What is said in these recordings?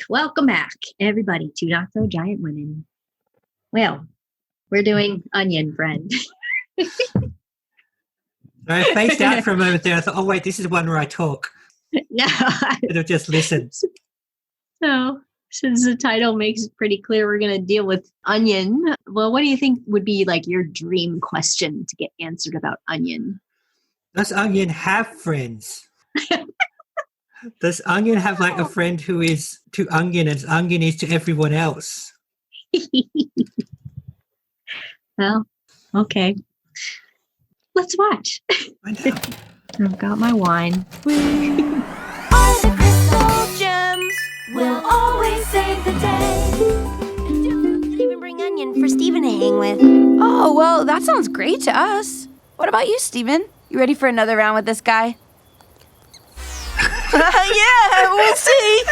Welcome back, everybody, to Not So Giant Women. Well, we're doing Onion, friend. I spaced out for a moment there. I thought, oh, wait, this is one where I talk. No. I could have just listened. So, since the title makes it pretty clear we're going to deal with Onion, well, what do you think would be like your dream question to get answered about Onion? Does Onion have friends? Does Onion have like a friend who is to Onion as Onion is to everyone else? Well, okay. Let's watch. I know. I've got my wine. Are the crystal gems will always save the day. Could even bring Onion for Steven to hang with. Oh, well, that sounds great to us. What about you, Steven? You ready for another round with this guy? Yeah, we'll see.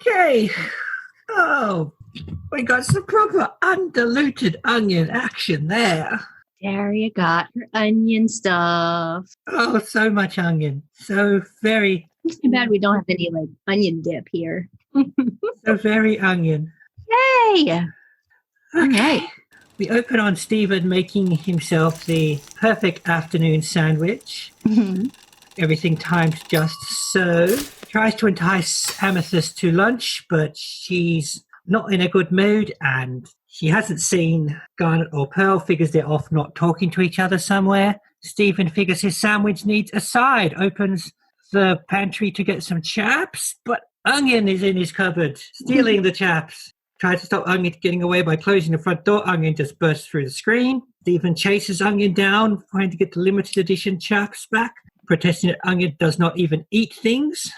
Okay. Oh, we got some proper undiluted Onion action there. Daria got her onion stuff. Oh, so much Onion. So very... It's too bad we don't have any, like, onion dip here. So very Onion. Yay! Okay. All right. We open on Steven making himself the perfect afternoon sandwich. Mm-hmm. Everything timed just so. Tries to entice Amethyst to lunch, but she's not in a good mood and she hasn't seen Garnet or Pearl, figures they're off not talking to each other somewhere. Steven figures his sandwich needs a side, opens the pantry to get some chaps, but Onion is in his cupboard, stealing the chaps. Tries to stop Onion getting away by closing the front door. Onion just bursts through the screen. Steven chases Onion down, trying to get the limited edition chaps back, protesting that Onion does not even eat things.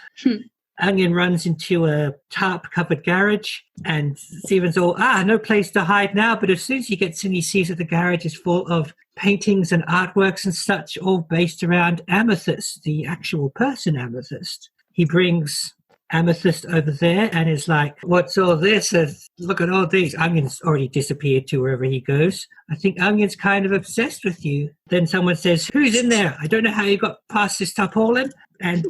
Onion runs into a tarp-covered garage, and Steven's all, no place to hide now, but as soon as he gets in, he sees that the garage is full of paintings and artworks and such, all based around Amethyst, the actual person Amethyst. He brings Amethyst over there and is like, what's all this? Look at all these. Onion's already disappeared to wherever he goes. I think Onion's kind of obsessed with you. Then someone says, who's in there? I don't know how you got past this tarpaulin. And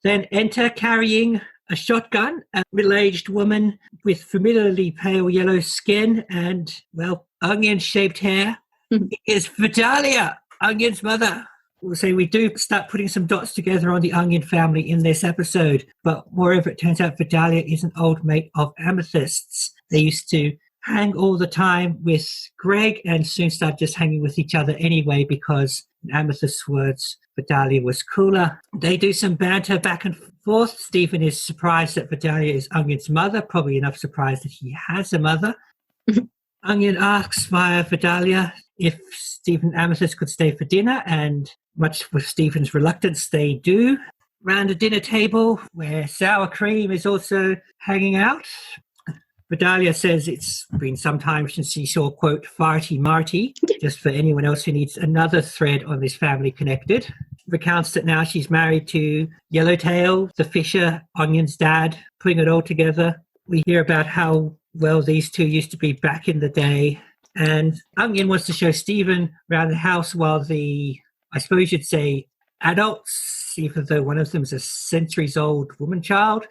then enter, carrying a shotgun, a middle-aged woman with familiarly pale yellow skin and, well, onion-shaped hair. It is Vidalia, Onion's mother. We'll say we do start putting some dots together on the Onion family in this episode, but moreover, it turns out Vidalia is an old mate of Amethyst's. They used to hang all the time with Greg and soon start just hanging with each other anyway because, in Amethyst's words, Vidalia was cooler. They do some banter back and forth. Steven is surprised that Vidalia is Onion's mother, probably enough surprised that he has a mother. Onion asks via Vidalia if Steven and Amethyst could stay for dinner, and much with Steven's reluctance, they do. Round a dinner table where sour cream is also hanging out. Vidalia says it's been some time since she saw, quote, Farty Marty, just for anyone else who needs another thread on this family connected. Recounts that now she's married to Yellowtail, the fisher, Onion's dad, putting it all together. We hear about how well these two used to be back in the day. And Onion wants to show Steven around the house while the, I suppose you'd say, adults, even though one of them's a centuries-old woman child,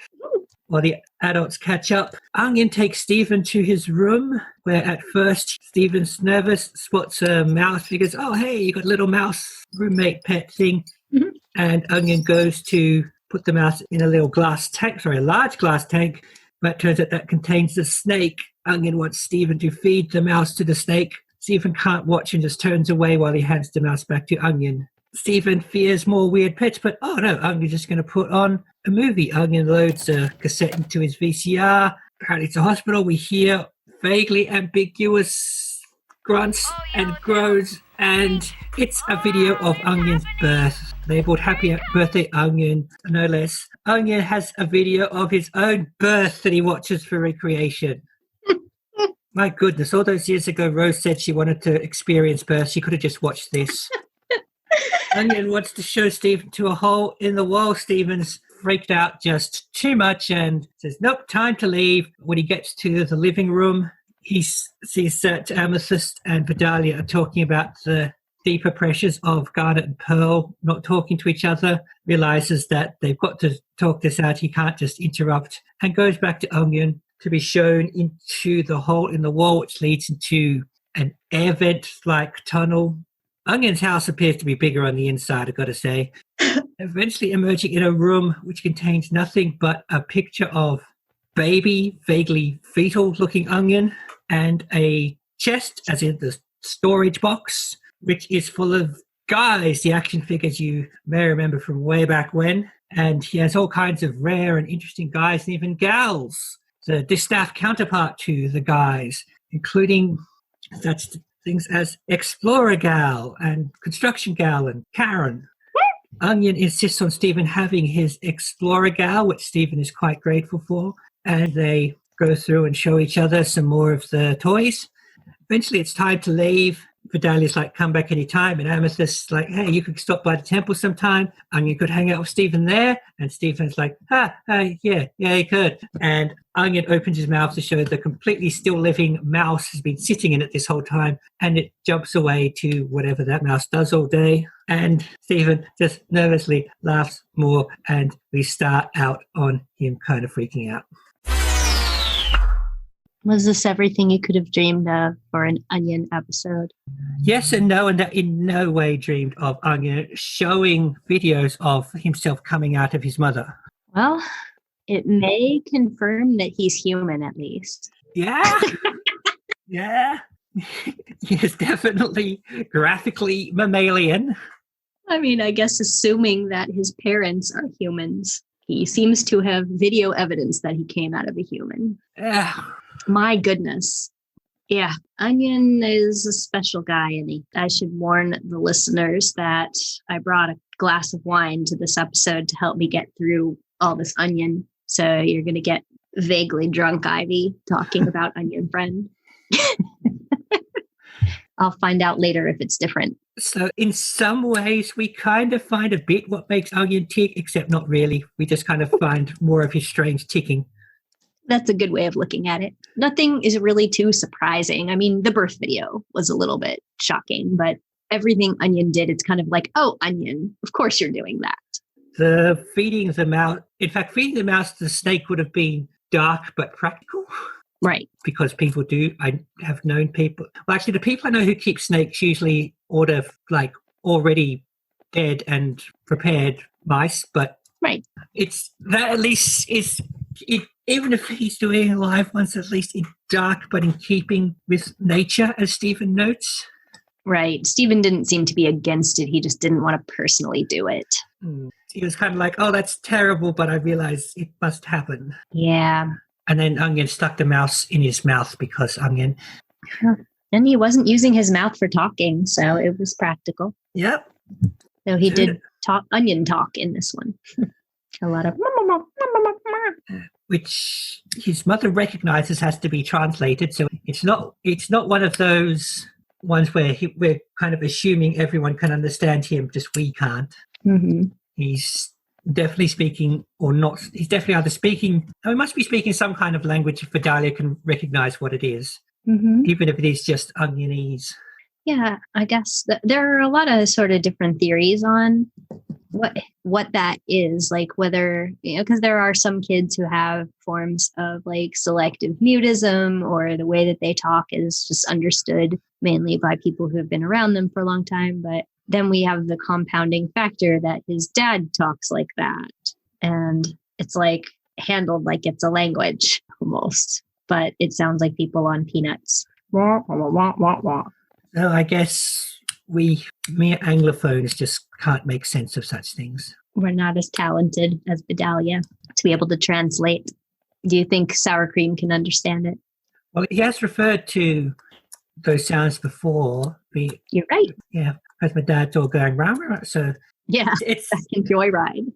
while the adults catch up. Onion takes Steven to his room, where at first Steven's nervous, spots a mouse, figures, oh, hey, you got a little mouse roommate pet thing. Mm-hmm. And Onion goes to put the mouse in a little a large glass tank, but it turns out that contains the snake. Onion wants Steven to feed the mouse to the snake. Steven can't watch and just turns away while he hands the mouse back to Onion. Steven fears more weird pets, but oh no, Onion's just going to put on a movie. Onion loads a cassette into his VCR. Apparently it's a hospital. We hear vaguely ambiguous grunts and groans, and it's a video of Onion's birth. Labeled Happy Birthday Onion, no less. Onion has a video of his own birth that he watches for recreation. My goodness, all those years ago, Rose said she wanted to experience birth. She could have just watched this. Onion wants to show Steven to a hole in the wall. Steven's freaked out just too much and says, nope, time to leave. When he gets to the living room, he sees that Amethyst and Vidalia are talking about the deeper pressures of Garnet and Pearl not talking to each other, realizes that they've got to talk this out. He can't just interrupt, and goes back to Onion to be shown into the hole in the wall, which leads into an air vent-like tunnel. Onion's house appears to be bigger on the inside, I've got to say. Eventually emerging in a room which contains nothing but a picture of baby, vaguely fetal-looking Onion, and a chest, as in the storage box, which is full of Guys, the action figures you may remember from way back when. And he has all kinds of rare and interesting guys, and even gals, the distaff counterpart to the guys, including such things as Explorer Gal and Construction Gal and Karen. Onion insists on Stephen having his Explorer Gal, which Stephen is quite grateful for, and they go through and show each other some more of the toys. Eventually it's time to leave. Vidalia's like, come back anytime, and Amethyst's like, hey, you could stop by the temple sometime, and you could hang out with Stephen there. And Stephen's like, yeah, he could. And Onion opens his mouth to show the completely still living mouse has been sitting in it this whole time, and it jumps away to whatever that mouse does all day. And Stephen just nervously laughs more, and we start out on him kind of freaking out. Was this everything you could have dreamed of for an Onion episode? Yes and no, and that in no way dreamed of Onion showing videos of himself coming out of his mother. Well, it may confirm that he's human, at least. Yeah. Yeah. He is definitely graphically mammalian. I mean, I guess assuming that his parents are humans, he seems to have video evidence that he came out of a human. Yeah. My goodness. Yeah, Onion is a special guy, and I should warn the listeners that I brought a glass of wine to this episode to help me get through all this Onion. So you're going to get vaguely drunk Ivy talking about Onion Friend. I'll find out later if it's different. So in some ways, we kind of find a bit what makes Onion tick, except not really. We just kind of find more of his strange ticking. That's a good way of looking at it. Nothing is really too surprising. I mean, the birth video was a little bit shocking, but everything Onion did, it's kind of like, oh, Onion, of course you're doing that. The feeding the mouse, in fact, feeding the mouse to the snake would have been dark but practical. Right. Because people do. I have known people. Well, actually, the people I know who keep snakes usually order like already dead and prepared mice, but right. It's that at least is it. Even if he's doing live ones, at least in dark, but in keeping with nature, as Stephen notes. Right. Stephen didn't seem to be against it. He just didn't want to personally do it. He was kind of like, oh, that's terrible, but I realize it must happen. Yeah. And then Onion stuck the mouse in his mouth because Onion. And he wasn't using his mouth for talking, so it was practical. Yep. So he did Onion talk in this one. A lot of... which his mother recognizes has to be translated. So it's not one of those ones where we're kind of assuming everyone can understand him, just we can't. Mm-hmm. He's definitely speaking or not. He's definitely either speaking, he must be speaking some kind of language if Vidalia can recognize what it is, even if it is just Onionese. Yeah, I guess there are a lot of sort of different theories on what that is, like whether, because there are some kids who have forms of like selective mutism, or the way that they talk is just understood mainly by people who have been around them for a long time. But then we have the compounding factor that his dad talks like that, and it's like handled like it's a language almost, but it sounds like people on peanuts. Wah, wah, wah, wah, wah. So I guess we mere Anglophones just can't make sense of such things. We're not as talented as Vidalia to be able to translate. Do you think Sour Cream can understand it? Well, he has referred to those sounds before. You're right. Yeah, as my dad's all going round. So yeah, it's back in Joyride.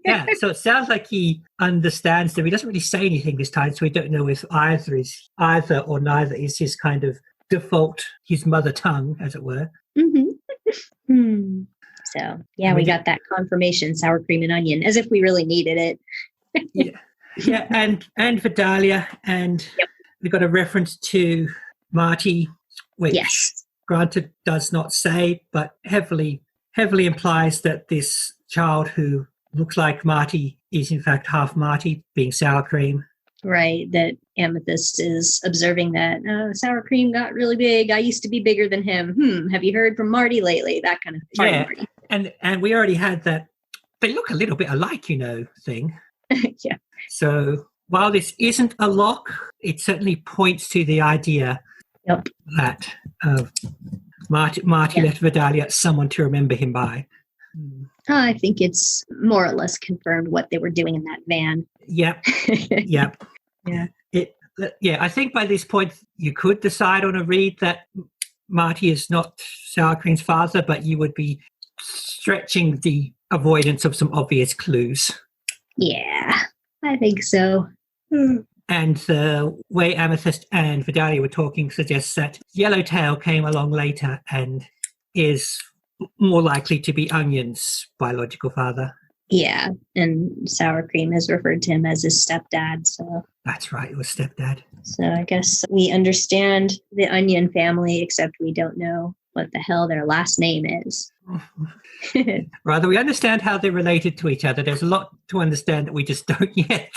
Yeah, so it sounds like he understands them. He doesn't really say anything this time, so we don't know if either or neither is his kind of default, his mother tongue, as it were. Mm-hmm. So, yeah, we got that confirmation, Sour Cream and Onion, as if we really needed it. yeah, and Vidalia, and we got a reference to Marty, which yes, granted does not say, but heavily implies that this child who looks like Marty is in fact half Marty, being sour cream. Right, that Amethyst is observing that sour cream got really big. I used to be bigger than him. Have you heard from Marty lately? That kind of Yeah, Marty. And we already had that. They look a little bit alike, thing. Yeah. So while this isn't a lock, it certainly points to the idea that Marty left Vidalia someone to remember him by. I think it's more or less confirmed what they were doing in that van. Yep. Yep. Yeah. I think by this point you could decide on a read that Marty is not sour cream's father, but you would be stretching the avoidance of some obvious clues. Yeah, I think so. And the way Amethyst and Vidalia were talking suggests that Yellowtail came along later and is more likely to be Onion's biological father. Yeah, and sour cream has referred to him as his stepdad. So that's right, it was stepdad. So I guess we understand the Onion family, except we don't know what the hell their last name is. Rather, we understand how they're related to each other. There's a lot to understand that we just don't yet.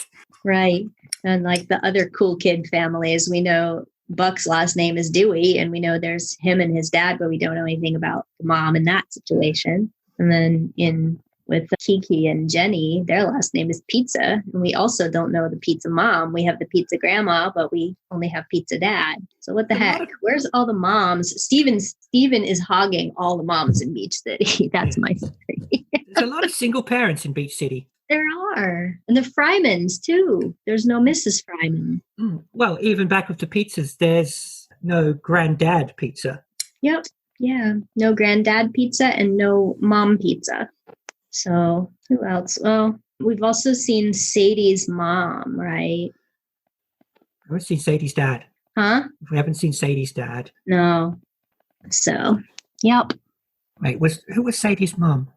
Right. And like the other cool kid families, we know Buck's last name is Dewey, and we know there's him and his dad, but we don't know anything about the mom in that situation. And then with Kiki and Jenny, their last name is Pizza, and we also don't know the pizza mom. We have the pizza grandma, but we only have pizza dad. So what the heck? Where's all the moms? Steven is hogging all the moms in Beach City. That's my theory. There's a lot of single parents in Beach City. There are. And the Frymans, too. There's no Mrs. Fryman. Well, even back with the pizzas, there's no granddad pizza. Yep. Yeah. No granddad pizza and no mom pizza. So who else? Well, we've also seen Sadie's mom, right? I haven't seen Sadie's dad. Huh? We haven't seen Sadie's dad. No. So, yep. Wait, who was Sadie's mom?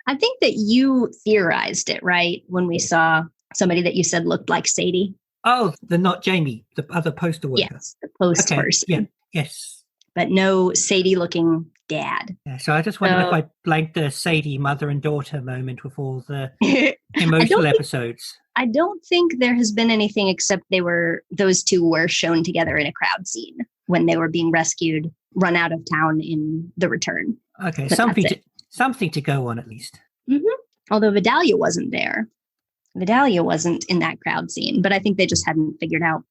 I think that you theorized it, right? When we saw somebody that you said looked like Sadie. Oh, not Jamie, the other postal worker. Yes, the post person. Yeah, yes. But no Sadie-looking dad. Yeah, so I just wondered if I blanked the Sadie mother and daughter moment with all the emotional episodes. I don't think there has been anything except those two were shown together in a crowd scene when they were being rescued, run out of town in The Return. Okay, but something to go on at least. Mm-hmm. Although Vidalia wasn't there. Vidalia wasn't in that crowd scene, but I think they just hadn't figured out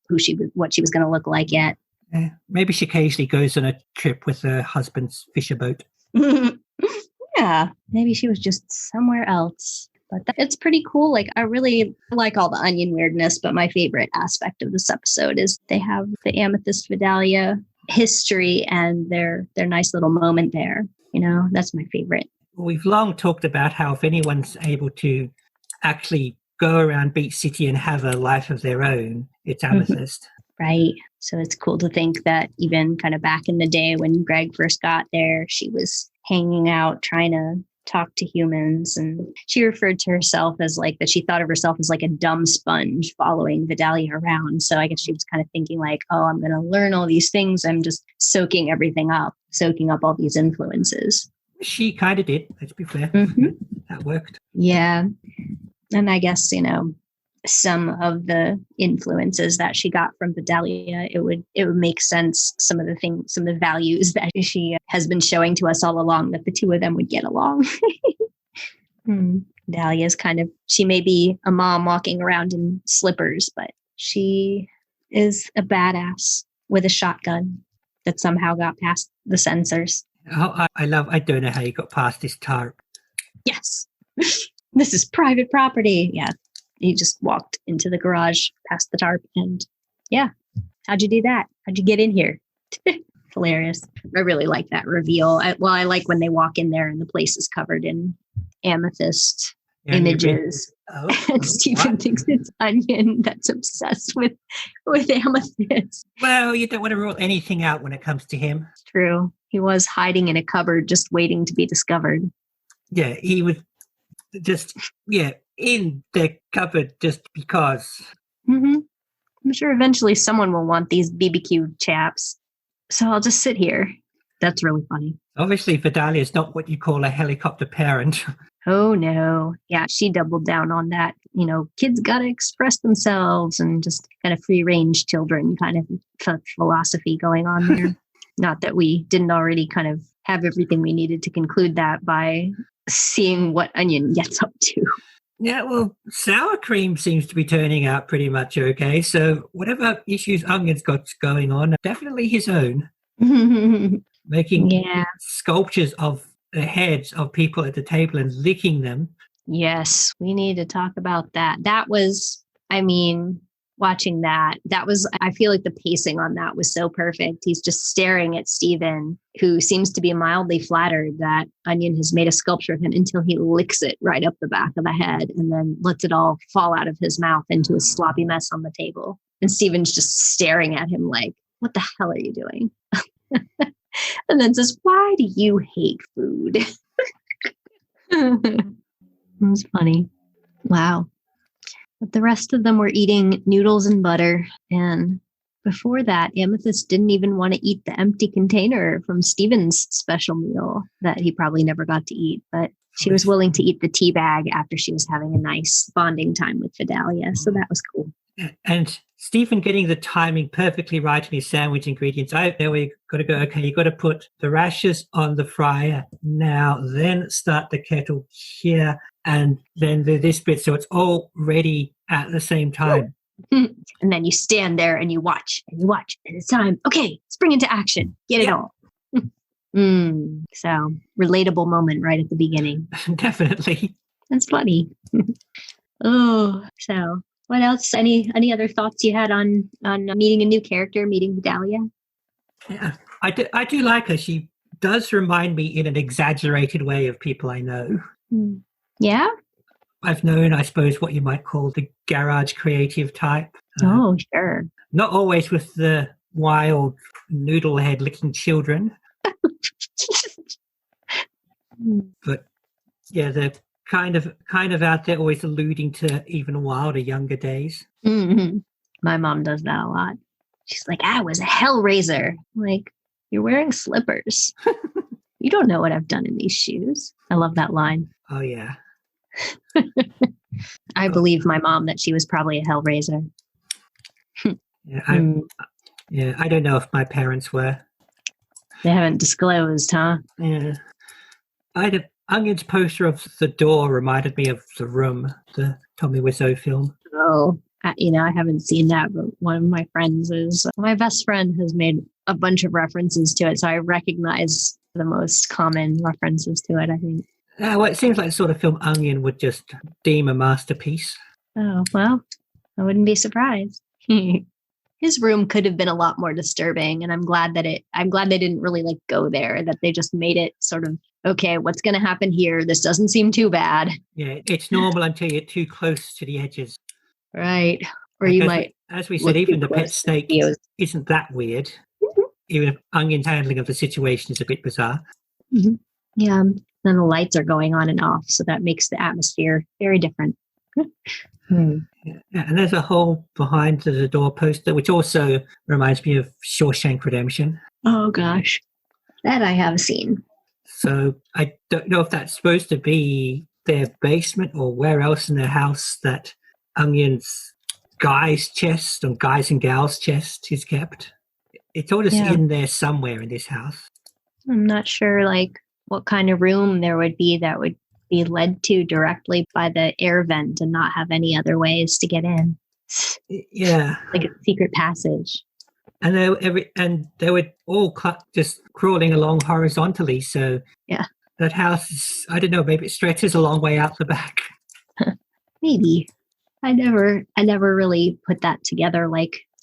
what she was going to look like yet. Maybe she occasionally goes on a trip with her husband's fisher boat. Yeah, maybe she was just somewhere else. But it's pretty cool. Like, I really like all the Onion weirdness, but my favorite aspect of this episode is they have the Amethyst Vidalia history and their nice little moment there. That's my favorite. We've long talked about how if anyone's able to actually go around Beach City and have a life of their own, it's Amethyst. Right. So it's cool to think that even kind of back in the day when Greg first got there, she was hanging out, trying to talk to humans. And she referred to herself as that she thought of herself as like a dumb sponge following Vidalia around. So I guess she was kind of thinking I'm going to learn all these things. I'm just soaking everything up, soaking up all these influences. She kind of did, let's be fair. Mm-hmm. That worked. Yeah. And I guess, some of the influences that she got from Vidalia, it would make sense. Some of the values that she has been showing to us all along, that the two of them would get along. Vidalia's she may be a mom walking around in slippers, but she is a badass with a shotgun that somehow got past the sensors. Oh, I don't know how you got past this tarp. Yes. This is private property. Yeah. He just walked into the garage past the tarp and how'd you do that? How'd you get in here? Hilarious. I really like that reveal. I like when they walk in there and the place is covered in amethyst images. And Stephen thinks it's Onion that's obsessed with amethyst. Well, you don't want to rule anything out when it comes to him. It's true. He was hiding in a cupboard just waiting to be discovered. Yeah, he was just, in the cupboard just because. Mm-hmm. I'm sure eventually someone will want these BBQ chaps. So I'll just sit here. That's really funny. Obviously, Vidalia is not what you call a helicopter parent. Oh no. Yeah, she doubled down on that. Kids got to express themselves and just kind of free range children kind of philosophy going on there. Not that we didn't already kind of have everything we needed to conclude that by seeing what Onion gets up to. Yeah, well, sour cream seems to be turning out pretty much okay. So whatever issues Onion's got going on, definitely his own. Making sculptures of the heads of people at the table and licking them. Yes, we need to talk about that. That was, watching that was, I feel like the pacing on that was so perfect. He's just staring at Steven, who seems to be mildly flattered that Onion has made a sculpture of him, until he licks it right up the back of the head and then lets it all fall out of his mouth into a sloppy mess on the table. And Steven's just staring at him like, what the hell are you doing? And then says, why do you hate food? It was funny. Wow. But the rest of them were eating noodles and butter. And before that, Amethyst didn't even want to eat the empty container from Steven's special meal that he probably never got to eat. But she was willing to eat the tea bag after she was having a nice bonding time with Vidalia. So that was cool. And Stephen getting the timing perfectly right in his sandwich ingredients. There we got to go, okay, you got to put the rashers on the fryer now, then start the kettle here, and then do this bit. So it's all ready at the same time. And then you stand there and you watch, and it's time. Okay, spring into action. Get it all. So relatable moment right at the beginning. Definitely. That's funny. So what else? Any other thoughts you had on meeting a new character, meeting Vidalia? Yeah, I do like her. She does remind me in an exaggerated way of people I know. Yeah? I've known, I suppose, what you might call the garage creative type. Oh, sure. Not always with the wild noodle head licking children. But yeah, they're kind of out there, always alluding to even wilder younger days. Mm-hmm. My mom does that a lot. She's like, I was a hellraiser. I'm like, you're wearing slippers. You don't know what I've done in these shoes. I love that line. Oh, yeah. I believe my mom that she was probably a hellraiser. I don't know if my parents were. They haven't disclosed, huh? Yeah. Onion's poster of The Door reminded me of The Room, the Tommy Wiseau film. Oh, I haven't seen that, but one of my friends my best friend has made a bunch of references to it, so I recognize the most common references to it, I think. Well, it seems like the sort of film Onion would just deem a masterpiece. Oh, well, I wouldn't be surprised. His room could have been a lot more disturbing, and I'm glad they didn't really go there, that they just made it sort of, okay, what's going to happen here? This doesn't seem too bad. Yeah, it's normal until you're too close to the edges. Right. Or you might. As we said, even the pet snake isn't that weird. Even if Onion's handling of the situation is a bit bizarre. Mm-hmm. Yeah. Then the lights are going on and off, so that makes the atmosphere very different. Yeah, and there's a hole behind the door poster, which also reminds me of Shawshank Redemption. Oh, gosh. That I have seen. So I don't know if that's supposed to be their basement or where else in their house that Onion's guy's chest or guys and gals chest is kept. It's all just in there somewhere in this house. I'm not sure what kind of room there would be that would be led to directly by the air vent and not have any other ways to get in. Yeah. Like a secret passage. And they were all just crawling along horizontally. So yeah, that house is, I don't know, maybe it stretches a long way out the back. Maybe. I never really put that together.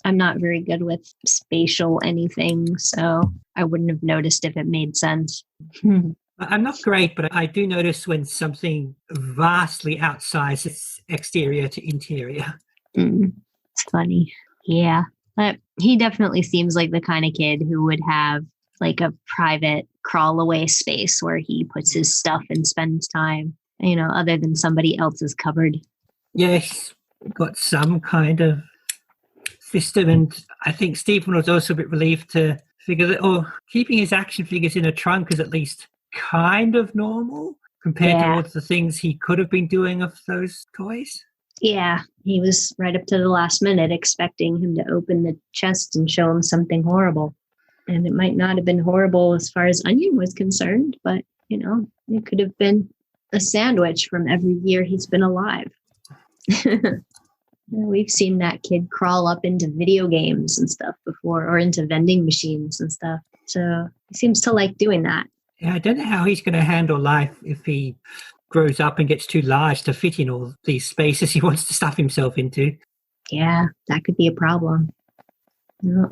I'm not very good with spatial anything, so I wouldn't have noticed if it made sense. I'm not great, but I do notice when something vastly outsides its exterior to interior. It's funny. Yeah. But he definitely seems like the kind of kid who would have a private crawl away space where he puts his stuff and spends time, other than somebody else's cupboard. Yes, got some kind of system. And I think Stephen was also a bit relieved to figure that, or keeping his action figures in a trunk is at least kind of normal compared to all the things he could have been doing of those toys. Yeah, he was right up to the last minute expecting him to open the chest and show him something horrible. And it might not have been horrible as far as Onion was concerned, but, it could have been a sandwich from every year he's been alive. We've seen that kid crawl up into video games and stuff before, or into vending machines and stuff. So he seems to like doing that. Yeah, I don't know how he's going to handle life if he grows up and gets too large to fit in all these spaces he wants to stuff himself into. Yeah, that could be a problem. No.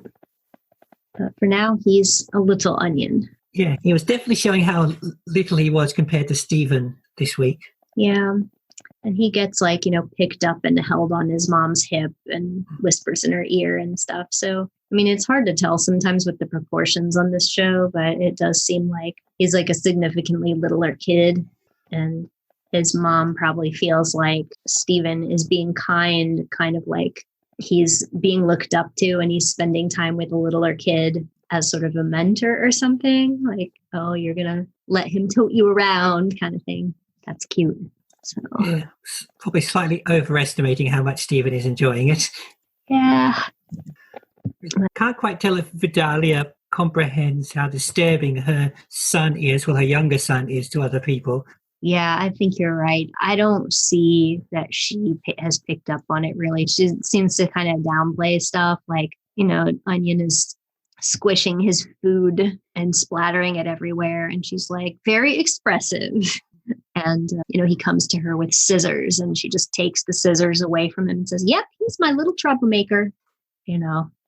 But for now, he's a little onion. Yeah, he was definitely showing how little he was compared to Stephen this week. Yeah. And he gets picked up and held on his mom's hip and whispers in her ear and stuff. So, it's hard to tell sometimes with the proportions on this show, but it does seem like he's like a significantly littler kid. And his mom probably feels like Stephen is being kind of like he's being looked up to and he's spending time with a littler kid as sort of a mentor or something. Like, oh, you're going to let him tote you around kind of thing. That's cute. So yeah, probably slightly overestimating how much Stephen is enjoying it. Yeah. Can't quite tell if Vidalia comprehends how disturbing her son is, her younger son is to other people. Yeah, I think you're right. I don't see that she has picked up on it, really. She seems to kind of downplay stuff like, Onion is squishing his food and splattering it everywhere. And she's like very expressive. And, he comes to her with scissors and she just takes the scissors away from him and says, yep, he's my little troublemaker.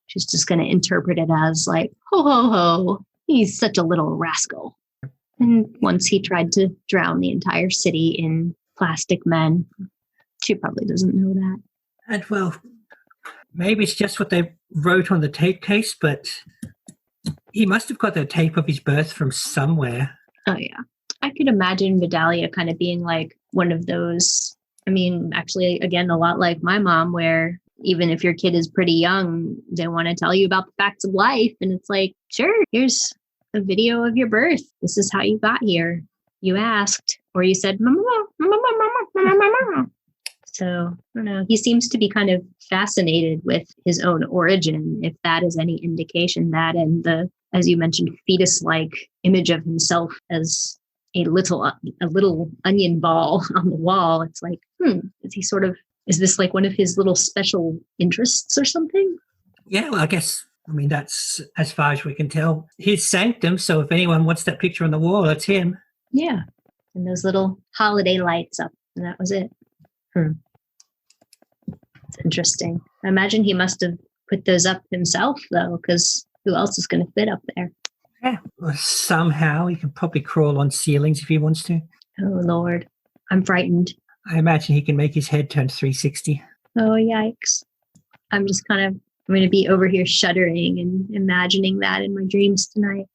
She's just going to interpret it as like, ho, ho, ho, he's such a little rascal. And once he tried to drown the entire city in plastic men, she probably doesn't know that. And well, maybe it's just what they wrote on the tape case, but he must have got the tape of his birth from somewhere. Oh, yeah. I could imagine Vidalia kind of being like one of those, actually, again, a lot like my mom, where even if your kid is pretty young, they want to tell you about the facts of life. And it's like, sure, here's a video of your birth. This is how you got here. You asked, or you said, mama, mama, mama, mama, mama. So, I don't know. He seems to be kind of fascinated with his own origin, if that is any indication. That and the, as you mentioned, fetus-like image of himself as a little onion ball on the wall. It's like, is this like one of his little special interests or something? Yeah, well, I guess, that's as far as we can tell his sanctum. So if anyone wants that picture on the wall, it's him. Yeah. And those little holiday lights up. And that was it. It's interesting. I imagine he must have put those up himself, though, because who else is going to fit up there? Yeah, well, somehow he can probably crawl on ceilings if he wants to. Oh, Lord. I'm frightened. I imagine he can make his head turn 360. Oh, yikes. I'm going to be over here shuddering and imagining that in my dreams tonight.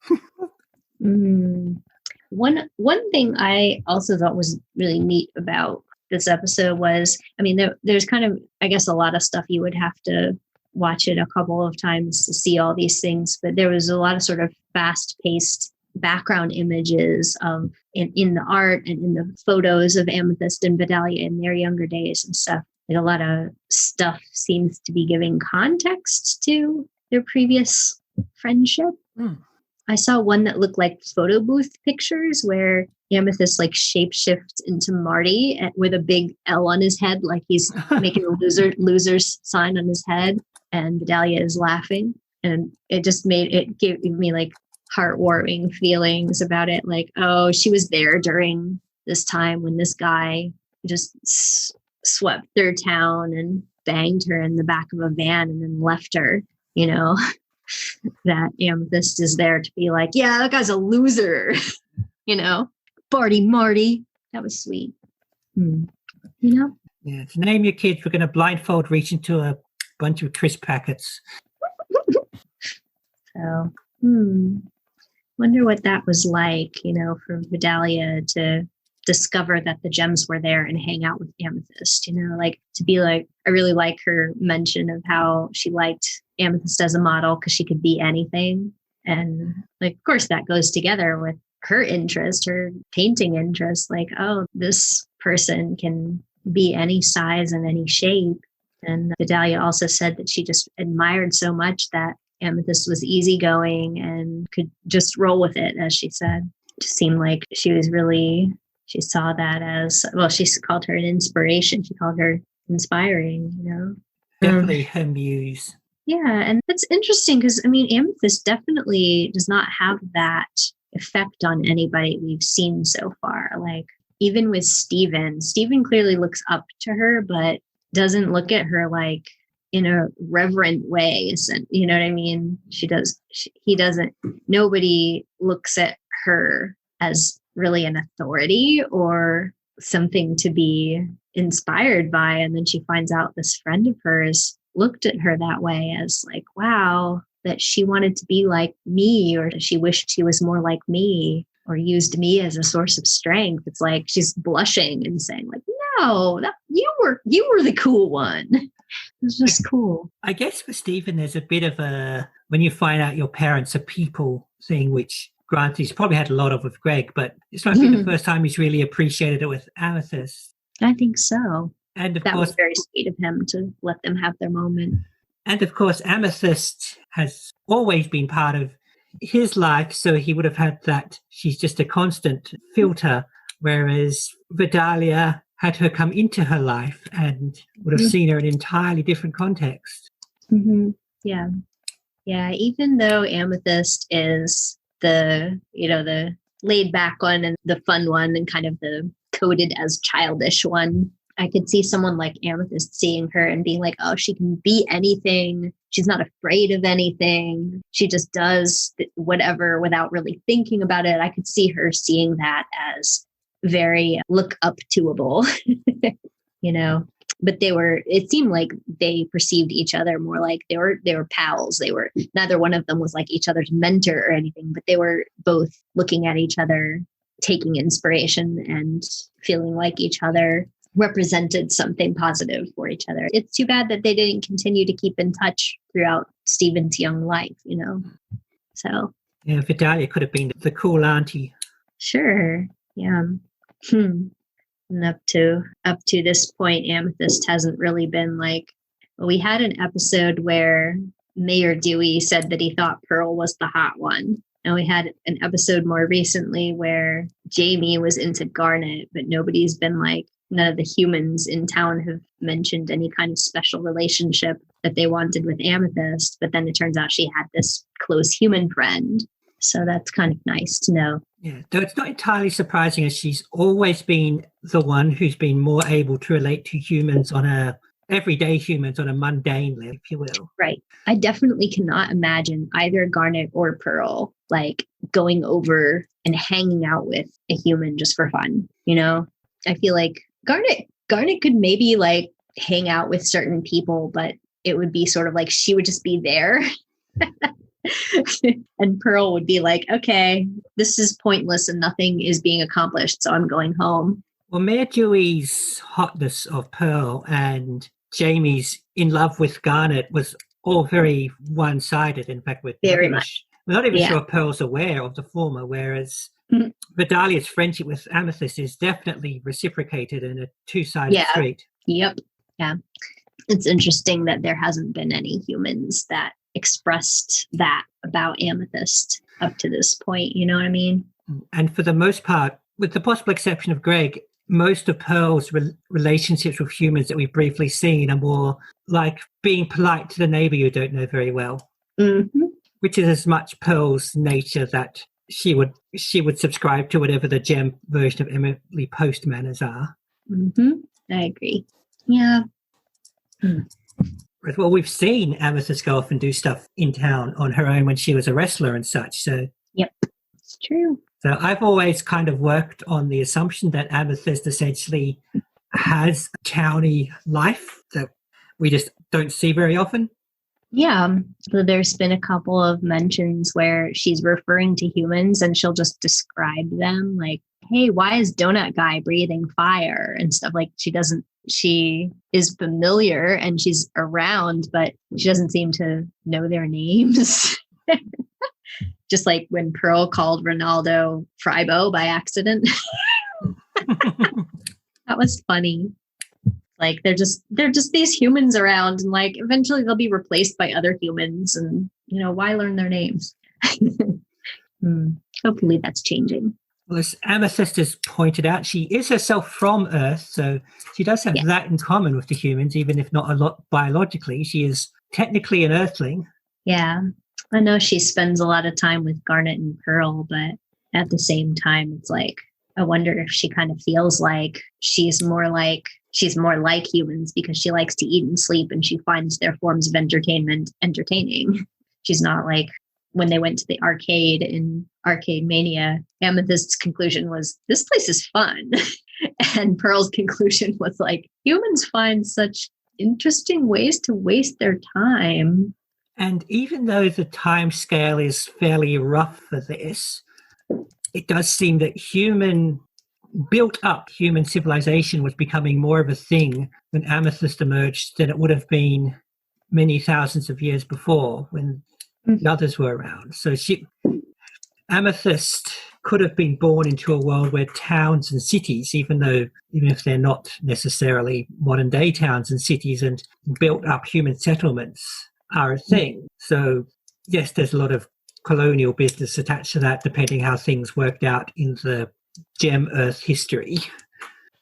One thing I also thought was really neat about this episode was, there's kind of, I guess, a lot of stuff you would have to watch it a couple of times to see all these things, but there was a lot of sort of fast-paced background images of in the art and in the photos of Amethyst and Vidalia in their younger days and stuff. Like a lot of stuff seems to be giving context to their previous friendship. I saw one that looked like photo booth pictures where Amethyst like shapeshifts into Marty with a big L on his head, like he's making a loser's sign on his head, and Vidalia is laughing. And it just gave me like heartwarming feelings about it. Like, oh, she was there during this time when this guy just swept their town and banged her in the back of a van and then left her, that Amethyst is there to be like, yeah, that guy's a loser, Barty Marty. That was sweet. Yeah, to name your kids, we're going to blindfold reach into a bunch of crisp packets. So, wonder what that was like, for Vidalia to discover that the gems were there and hang out with Amethyst, like to be like, I really like her mention of how she liked Amethyst as a model because she could be anything. And like, of course, that goes together with her interest, her painting interest. Like, oh, this person can be any size and any shape. And Vidalia also said that she just admired so much that Amethyst was easygoing and could just roll with it, as she said. It just seemed like she was really, she saw that as, well, she called her an inspiration. She called her inspiring, you know? Definitely her muse. Yeah, and that's interesting because, I mean, Amethyst definitely does not have that effect on anybody we've seen so far. Like, even with Stephen clearly looks up to her, but doesn't look at her like in a reverent way. You know what I mean? He doesn't, nobody looks at her as really an authority or something to be inspired by. And then she finds out this friend of hers looked at her that way, as like, wow, that she wanted to be like me, or she wished she was more like me, or used me as a source of strength. It's like she's blushing and saying like, no, you were the cool one. It's just cool. I guess for Stephen, there's a bit of a, when you find out your parents are people thing, which granted he's probably had a lot of with Greg, but it's not the first time he's really appreciated it with Amethyst. I think so. And of that course, was very sweet of him to let them have their moment. And of course, Amethyst has always been part of his life, so he would have had that. She's just a constant filter, whereas Vidalia had her come into her life and would have seen her in an entirely different context. Mm-hmm. Yeah. Yeah. Even though Amethyst is the laid back one and the fun one and kind of the coded as childish one, I could see someone like Amethyst seeing her and being like, oh, she can be anything. She's not afraid of anything. She just does whatever without really thinking about it. I could see her seeing that as very look up toable, you know, but it seemed like they perceived each other more like they were pals. They were, neither one of them was like each other's mentor or anything, but they were both looking at each other, taking inspiration and feeling like each other represented something positive for each other. It's too bad that they didn't continue to keep in touch throughout Stephen's young life, you know? So. Yeah, Vidalia could have been the cool auntie. Sure. Yeah. And up to this point, Amethyst hasn't really been like, well, we had an episode where Mayor Dewey said that he thought Pearl was the hot one. And we had an episode more recently where Jamie was into Garnet, but nobody's been like, none of the humans in town have mentioned any kind of special relationship that they wanted with Amethyst. But then it turns out she had this close human friend. So that's kind of nice to know. Yeah, though it's not entirely surprising, as she's always been the one who's been more able to relate to humans everyday humans on a mundane level, if you will. Right. I definitely cannot imagine either Garnet or Pearl like going over and hanging out with a human just for fun. You know, I feel like Garnet could maybe like hang out with certain people, but it would be sort of like she would just be there. And Pearl would be like, okay, this is pointless and nothing is being accomplished, so I'm going home. Well, Mayor Dewey's hotness of Pearl and Jamie's in love with Garnet was all very one-sided. In fact, we're not even sure Pearl's aware of the former, whereas Vidalia's friendship with Amethyst is definitely reciprocated in a two-sided street. Yep. Yeah. It's interesting that there hasn't been any humans that expressed that about Amethyst up to this point. You know what I mean? And for the most part, with the possible exception of Greg, most of Pearl's relationships with humans that we've briefly seen are more like being polite to the neighbor you don't know very well, which is as much Pearl's nature that she would subscribe to whatever the gem version of Emily Post manners are. I agree. Yeah. Well, we've seen Amethyst go off and do stuff in town on her own when she was a wrestler and such. So, yep, it's true. So I've always kind of worked on the assumption that Amethyst essentially has a towny life that we just don't see very often. Yeah. So there's been a couple of mentions where she's referring to humans and she'll just describe them like, hey, why is Donut Guy breathing fire and stuff? Like she is familiar and she's around, but she doesn't seem to know their names. just like when Pearl called Ronaldo Fribo by accident. That was funny. Like they're just these humans around, and like eventually they'll be replaced by other humans, and why learn their names? Hopefully that's changing. Well, as Amethyst has pointed out, she is herself from Earth, so she does have that in common with the humans, even if not a lot biologically. She is technically an Earthling. Yeah, I know she spends a lot of time with Garnet and Pearl, but at the same time, it's like, I wonder if she kind of feels like she's more like humans because she likes to eat and sleep, and she finds their forms of entertainment entertaining. She's not like when they went to the arcade in Arcade Mania, Amethyst's conclusion was, this place is fun. And Pearl's conclusion was like, humans find such interesting ways to waste their time. And even though the time scale is fairly rough for this, it does seem that built up human civilization was becoming more of a thing when Amethyst emerged than it would have been many thousands of years before when the others were around. So Amethyst could have been born into a world where towns and cities, even if they're not necessarily modern day towns and cities and built up human settlements, are a thing. So yes, there's a lot of colonial business attached to that, depending how things worked out in the Gem Earth history.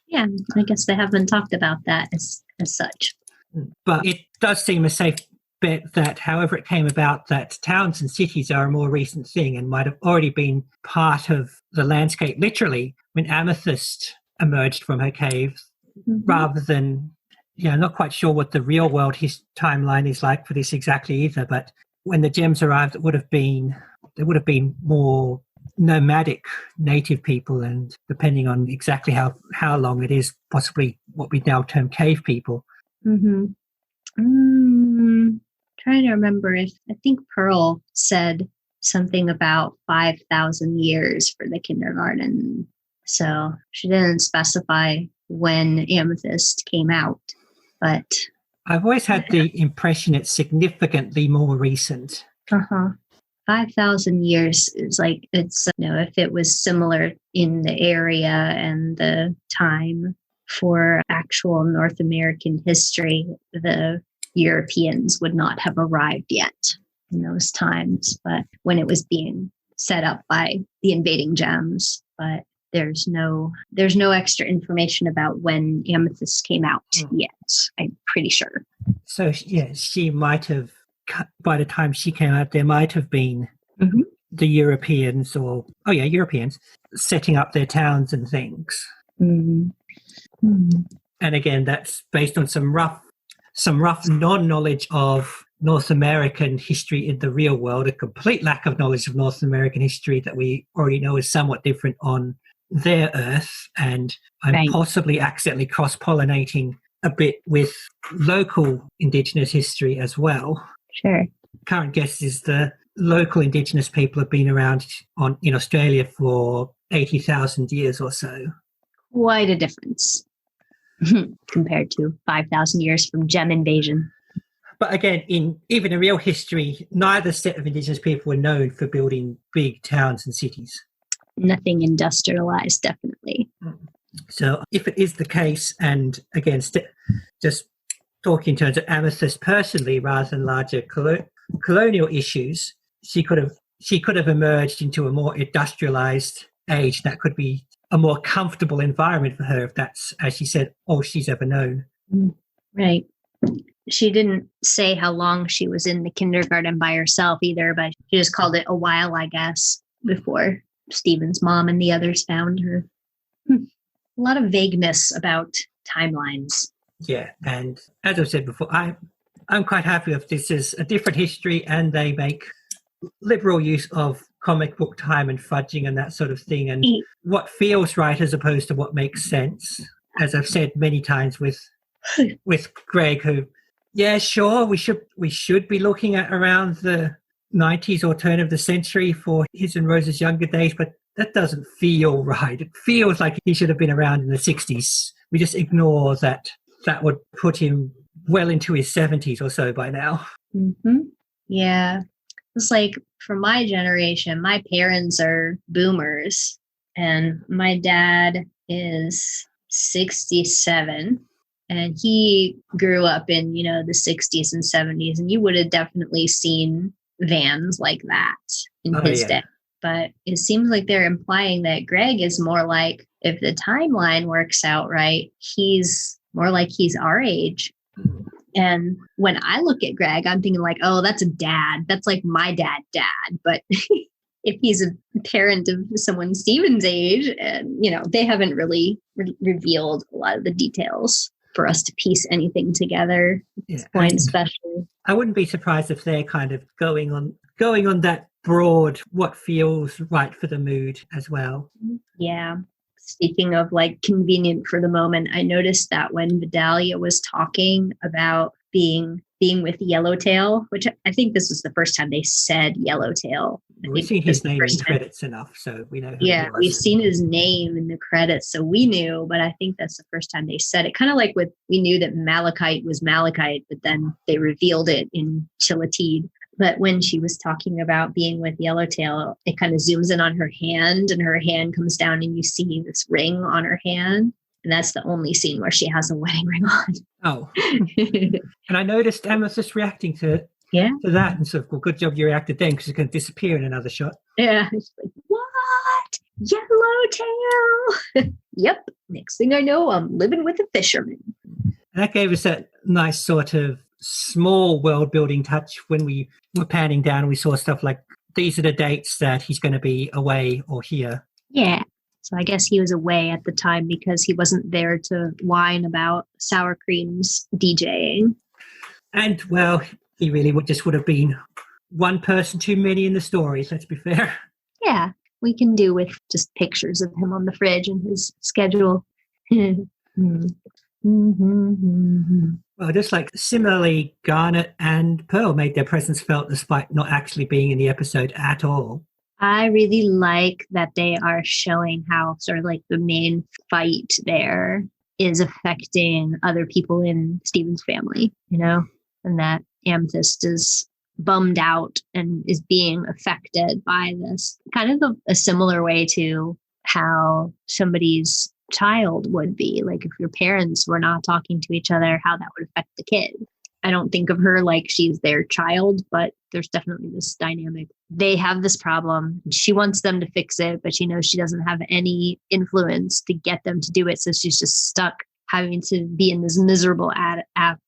Yeah, I guess they haven't talked about that as such. But it does seem a safe bet that however it came about, that towns and cities are a more recent thing and might have already been part of the landscape literally when Amethyst emerged from her cave, rather than, not quite sure what the real world timeline is like for this exactly either, but when the gems arrived, there would have been more nomadic native people, and depending on exactly how long it is, possibly what we now term cave people. Trying to remember I think Pearl said something about 5,000 years for the kindergarten. So she didn't specify when Amethyst came out, but I've always had the impression it's significantly more recent. 5,000 years is like, it's, if it was similar in the area and the time for actual North American history, the Europeans would not have arrived yet in those times, but when it was being set up by the invading gems. But there's no extra information about when Amethyst came out yet, I'm pretty sure. So she might have, by the time she came out, there might have been the Europeans Europeans setting up their towns and things. And again, that's based on some rough non-knowledge of North American history in the real world, a complete lack of knowledge of North American history that we already know is somewhat different on their Earth. And I'm possibly accidentally cross-pollinating a bit with local Indigenous history as well. Sure. Current guess is the local Indigenous people have been around in Australia for 80,000 years or so. Quite a difference. Compared to 5,000 years from gem invasion. But again, even in real history, neither set of Indigenous people were known for building big towns and cities. Nothing industrialized, definitely. So if it is the case, and again, just talking in terms of Amethyst personally rather than larger colonial issues, she could have emerged into a more industrialized age that could be a more comfortable environment for her, if that's, as she said, all she's ever known. Right. She didn't say how long she was in the kindergarten by herself either, but she just called it a while, I guess, before Stephen's mom and the others found her. A lot of vagueness about timelines. Yeah, and as I've said before, I'm quite happy if this is a different history and they make liberal use of comic book time and fudging and that sort of thing, and what feels right as opposed to what makes sense. As I've said many times with Greg, who, yeah, sure, we should be looking at around the 90s or turn of the century for his and Rose's younger days, but that doesn't feel right. It feels like he should have been around in the 60s. We just ignore that. That would put him well into his 70s or so by now. Yeah. It's like for my generation, my parents are boomers, and my dad is 67, and he grew up in, the 60s and 70s, and you would have definitely seen vans like that in his day. But it seems like they're implying that Greg is more like, if the timeline works out right, he's more like he's our age. And when I look at Greg, I'm thinking like, oh, that's a dad. That's like my dad. But if he's a parent of someone Steven's age, and, they haven't really revealed a lot of the details for us to piece anything together at this point, especially. I wouldn't be surprised if they're kind of going on that broad, what feels right for the mood as well. Yeah. Speaking of like convenient for the moment, I noticed that when Vidalia was talking about being with Yellowtail, which I think this was the first time they said Yellowtail. We've seen his name in credits enough, so we know who he was. We've seen his name in the credits, so we knew, but I think that's the first time they said it. Kind of like we knew that Malachite was Malachite, but then they revealed it in Chilatide. But when she was talking about being with Yellowtail, it kind of zooms in on her hand, and her hand comes down and you see this ring on her hand. And that's the only scene where she has a wedding ring on. Oh. And I noticed Amethyst reacting to that. And so, well, good job you reacted then, because it's going to disappear in another shot. Yeah. It's like, what? Yellowtail? Yep. Next thing I know, I'm living with a fisherman. And that gave us that nice sort of small world building touch when we were panning down and we saw stuff like, these are the dates that he's going to be away or here. Yeah. So I guess he was away at the time because he wasn't there to whine about Sour Cream's DJing. And, well, he really would have been one person too many in the stories, let's be fair. Yeah, we can do with just pictures of him on the fridge and his schedule. Well, just like similarly, Garnet and Pearl made their presence felt despite not actually being in the episode at all. I really like that they are showing how sort of like the main fight there is affecting other people in Steven's family, and that Amethyst is bummed out and is being affected by this. Kind of a similar way to how somebody's child would be. Like if your parents were not talking to each other, how that would affect the kid. I don't think of her like she's their child, but there's definitely this dynamic. They have this problem. She wants them to fix it, but she knows she doesn't have any influence to get them to do it. So she's just stuck having to be in this miserable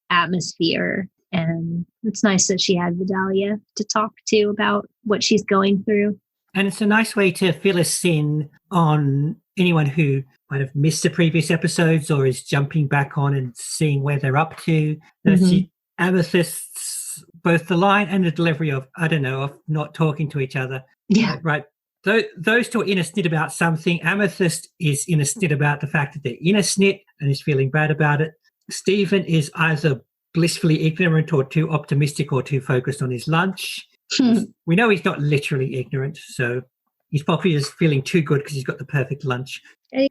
atmosphere. And it's nice that she had Vidalia to talk to about what she's going through. And it's a nice way to fill us in on anyone who might have missed the previous episodes or is jumping back on and seeing where they're up to. Amethyst's, both the line and the delivery of not talking to each other. Yeah. Right. Those two are in a snit about something. Amethyst is in a snit about the fact that they're in a snit and is feeling bad about it. Stephen is either blissfully ignorant or too optimistic or too focused on his lunch. We know he's not literally ignorant, so he's probably just feeling too good because he's got the perfect lunch.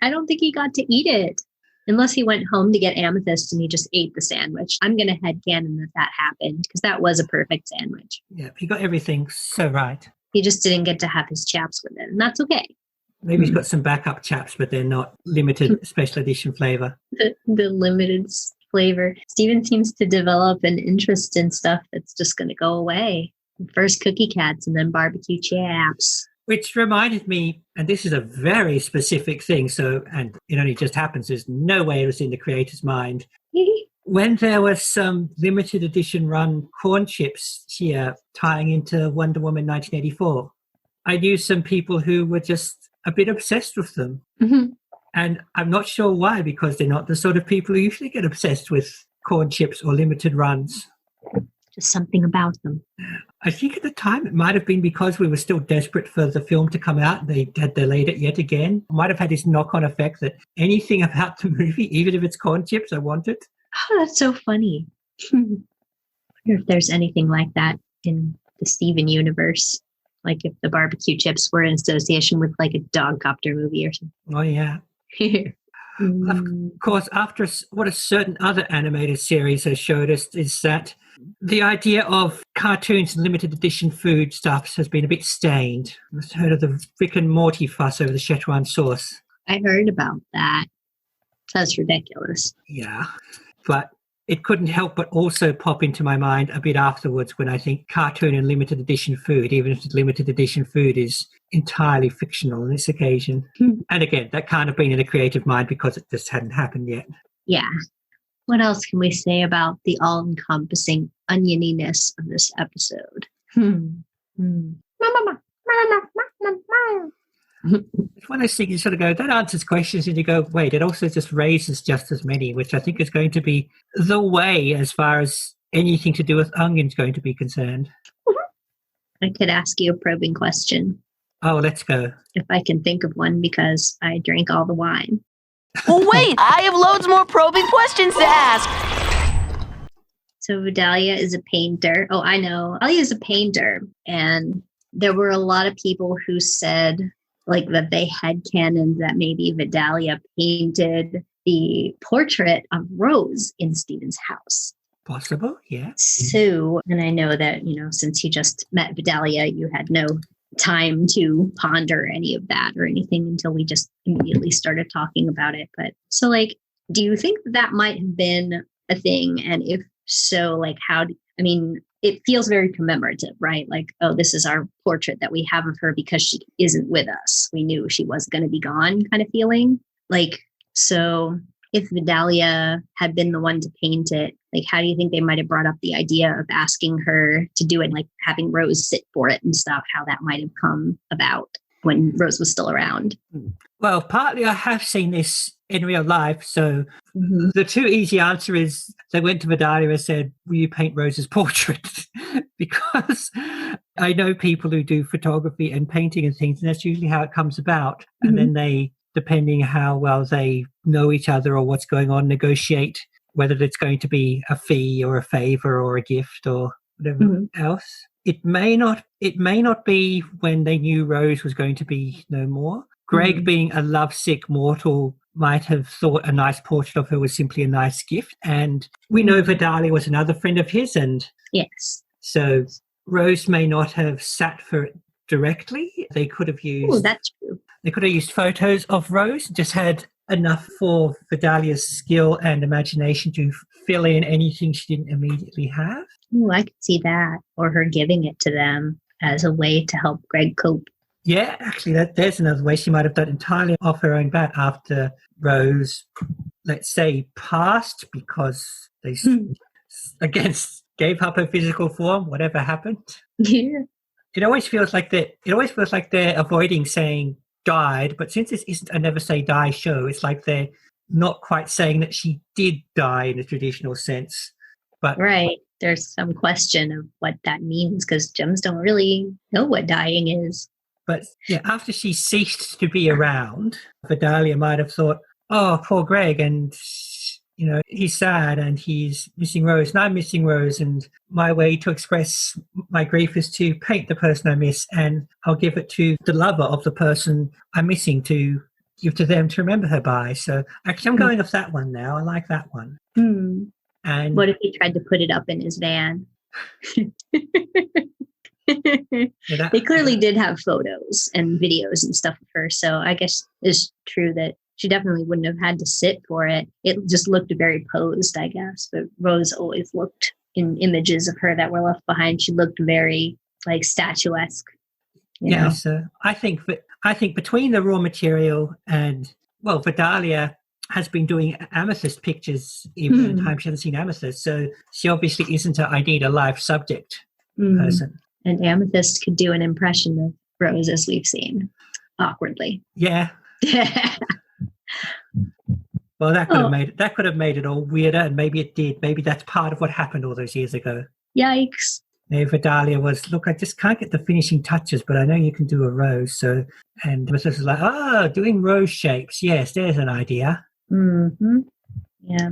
I don't think he got to eat it unless he went home to get Amethyst and he just ate the sandwich. I'm going to headcanon that happened because that was a perfect sandwich. Yeah, he got everything so right. He just didn't get to have his chaps with it, and that's okay. Maybe he's got some backup chaps, but they're not limited special edition flavor. The limited flavor. Steven seems to develop an interest in stuff that's just going to go away. First cookie cats and then barbecue chaps. Which reminded me, and this is a very specific thing, and it only just happens, there's no way it was in the creator's mind. When there was some limited edition run corn chips here tying into Wonder Woman 1984, I knew some people who were just a bit obsessed with them. Mm-hmm. And I'm not sure why, because they're not the sort of people who usually get obsessed with corn chips or limited runs. Just something about them. I think at the time it might have been because we were still desperate for the film to come out. They had delayed it yet again. Might have had this knock-on effect that anything about the movie, even if it's corn chips, I want it. Oh, that's so funny. I wonder if there's anything like that in the Steven universe. Like if the barbecue chips were in association with like a dog copter movie or something. Oh, yeah. Of course, what a certain other animated series has showed us is that the idea of cartoons and limited edition food stuffs has been a bit stained. I've heard of the Rick and Morty fuss over the Szechuan sauce. I heard about that. That's ridiculous. Yeah, but it couldn't help but also pop into my mind a bit afterwards when I think cartoon and limited edition food, even if the limited edition food is entirely fictional on this occasion. And again, that can't have been in a creative mind because it just hadn't happened yet. Yeah. What else can we say about the all-encompassing onioniness of this episode? It's one of those things you sort of go, that answers questions, and you go, wait, it also just raises just as many, which I think is going to be the way as far as anything to do with onions going to be concerned. I could ask you a probing question. Oh, let's go. If I can think of one, because I drank all the wine. Well, wait, I have loads more probing questions to ask. So Vidalia is a painter. Oh, I know. Vidalia is a painter. And there were a lot of people who said like that they had canon that maybe Vidalia painted the portrait of Rose in Stephen's house. Possible, yeah. So, and I know that, since you just met Vidalia, you had no time to ponder any of that or anything until we just immediately started talking about it. But so do you think that might have been a thing? And if so, it feels very commemorative, right? Like, oh, this is our portrait that we have of her because she isn't with us. We knew she was going to be gone kind of feeling. So if Vidalia had been the one to paint it, how do you think they might have brought up the idea of asking her to do it, like having Rose sit for it and stuff, how that might have come about when Rose was still around? Well, partly I have seen this in real life. So the too easy answer is they went to Vidalia and said, will you paint Rose's portrait? Because I know people who do photography and painting and things, and that's usually how it comes about. And then they, depending how well they know each other or what's going on, negotiate whether it's going to be a fee or a favor or a gift or whatever else. It may not be when they knew Rose was going to be no more. Greg, being a lovesick mortal, might have thought a nice portrait of her was simply a nice gift. And we know Vidalia was another friend of his. And yes, so Rose may not have sat for it directly. They could have used... Oh, that's true. They could have used photos of Rose, just had enough for Vidalia's skill and imagination to fill in anything she didn't immediately have. Oh, I could see that. Or her giving it to them as a way to help Greg cope. Yeah, actually, there's another way. She might have done entirely off her own bat after Rose, let's say, passed because they, again, gave up her physical form, whatever happened. Yeah. It always feels like they're avoiding saying died, but since this isn't a never say die show, it's like they're not quite saying that she did die in a traditional sense. But right. There's some question of what that means because gems don't really know what dying is. But yeah, after she ceased to be around, Vidalia might have thought, oh, poor Greg, and he's sad and he's missing Rose and I'm missing Rose, and my way to express my grief is to paint the person I miss, and I'll give it to the lover of the person I'm missing to give to them to remember her by. So actually I'm going off that one now. I like that one. And what if he tried to put it up in his van? They clearly did have photos and videos and stuff of her, so I guess it's true that she definitely wouldn't have had to sit for it. It just looked very posed, I guess. But Rose always looked, in images of her that were left behind, she looked very statuesque. You know? So I think between the raw material and Vidalia has been doing Amethyst pictures even in time she hasn't seen Amethyst, so she obviously isn't a I need a live subject person. And Amethyst could do an impression of Rose, as we've seen, awkwardly. Yeah. Well, that could have made it all weirder, and maybe it did. Maybe that's part of what happened all those years ago. Yikes. Maybe Vidalia was, look, I just can't get the finishing touches, but I know you can do a rose. So, and Amethyst was like, doing rose shapes. Yes, there's an idea. Yeah.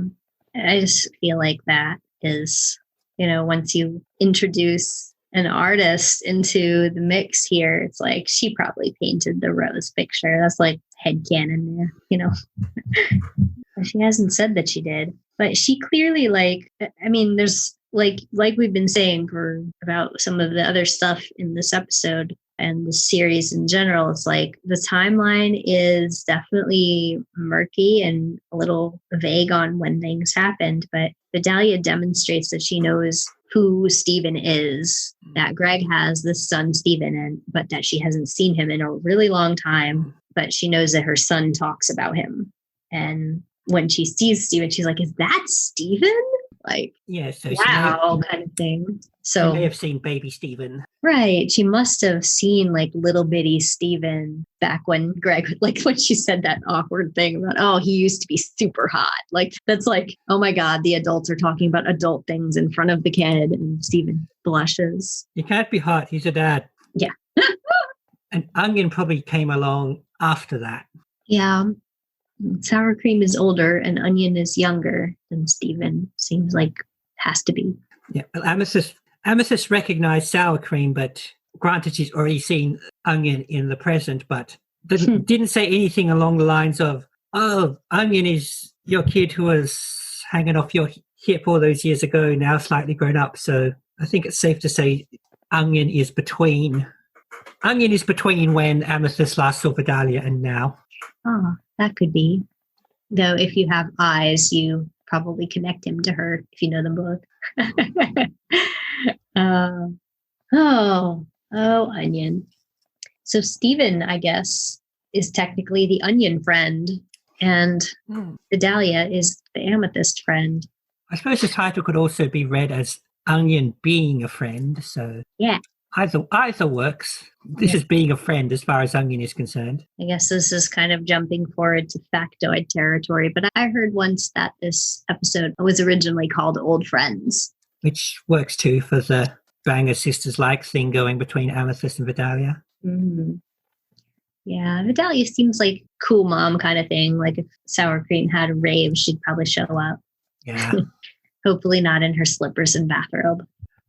I just feel like that is, once you introduce an artist into the mix here, it's like she probably painted the rose picture. That's like headcanon there, you know. She hasn't said that she did, but she clearly there's like we've been saying for about some of the other stuff in this episode and the series in general, it's like the timeline is definitely murky and a little vague on when things happened, but Vidalia demonstrates that she knows who Stephen is, that Greg has this son Stephen, but that she hasn't seen him in a really long time, but she knows that her son talks about him. And when she sees Stephen, she's like, is that Stephen? Like, yeah, so wow, kind of thing. So she may have seen baby Stephen. Right. She must have seen like little bitty Stephen back when Greg, like when she said that awkward thing about, oh, he used to be super hot. Like, that's like, oh my God, the adults are talking about adult things in front of the kid and Stephen blushes. He can't be hot. He's a dad. Yeah. And Onion probably came along after that. Yeah. Sour cream is older and Onion is younger than Stephen. Seems like has to be. Yeah. Well, Amethyst recognized sour cream, but granted she's already seen Onion in the present, but didn't say anything along the lines of, oh, Onion is your kid who was hanging off your hip all those years ago, now slightly grown up. So I think it's safe to say Onion is between when Amethyst last saw Vidalia and now. Oh, that could be. Though if you have eyes, you probably connect him to her if you know them both. Onion. So Stephen, I guess, is technically the Onion friend, and Vidalia is the Amethyst friend. I suppose the title could also be read as Onion being a friend. So yeah, either works. This is being a friend as far as Onion is concerned. I guess this is kind of jumping forward to factoid territory, but I heard once that this episode was originally called Old Friends. Which works too for the banger sisters-like thing going between Amethyst and Vidalia. Mm-hmm. Yeah, Vidalia seems like cool mom kind of thing. Like if Sour Cream had a rave, she'd probably show up. Yeah. Hopefully not in her slippers and bathrobe.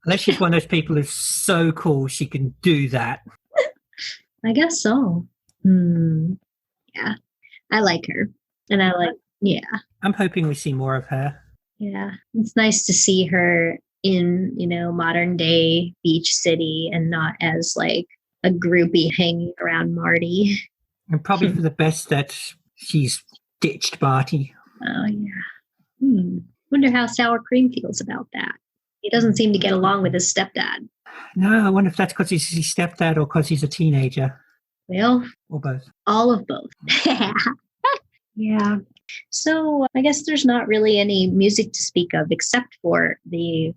Unless she's one of those people who's so cool she can do that. I guess so. Yeah, I like her. And I'm hoping we see more of her. Yeah, it's nice to see her in, modern day beach city and not as like a groupie hanging around Marty. And probably for the best that she's ditched Marty. Oh, yeah. Wonder how Sour Cream feels about that. He doesn't seem to get along with his stepdad. No, I wonder if that's because he's his stepdad or because he's a teenager. Well, or both. All of both. Yeah. So I guess there's not really any music to speak of except for the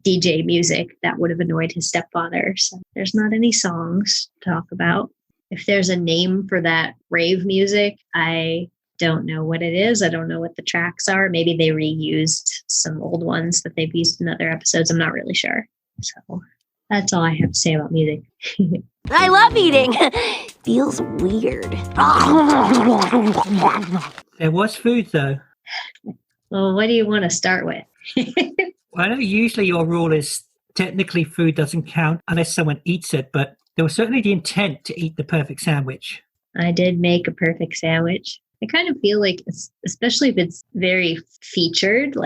DJ music that would have annoyed his stepfather. So there's not any songs to talk about. If there's a name for that rave music, I don't know what it is. I don't know what the tracks are. Maybe they reused some old ones that they've used in other episodes. I'm not really sure. So that's all I have to say about music. I love eating. Feels weird. There was food, though. Well, what do you want to start with? Well, I know usually your rule is technically food doesn't count unless someone eats it, but there was certainly the intent to eat the perfect sandwich. I did make a perfect sandwich. I kind of feel like, especially if it's very featured,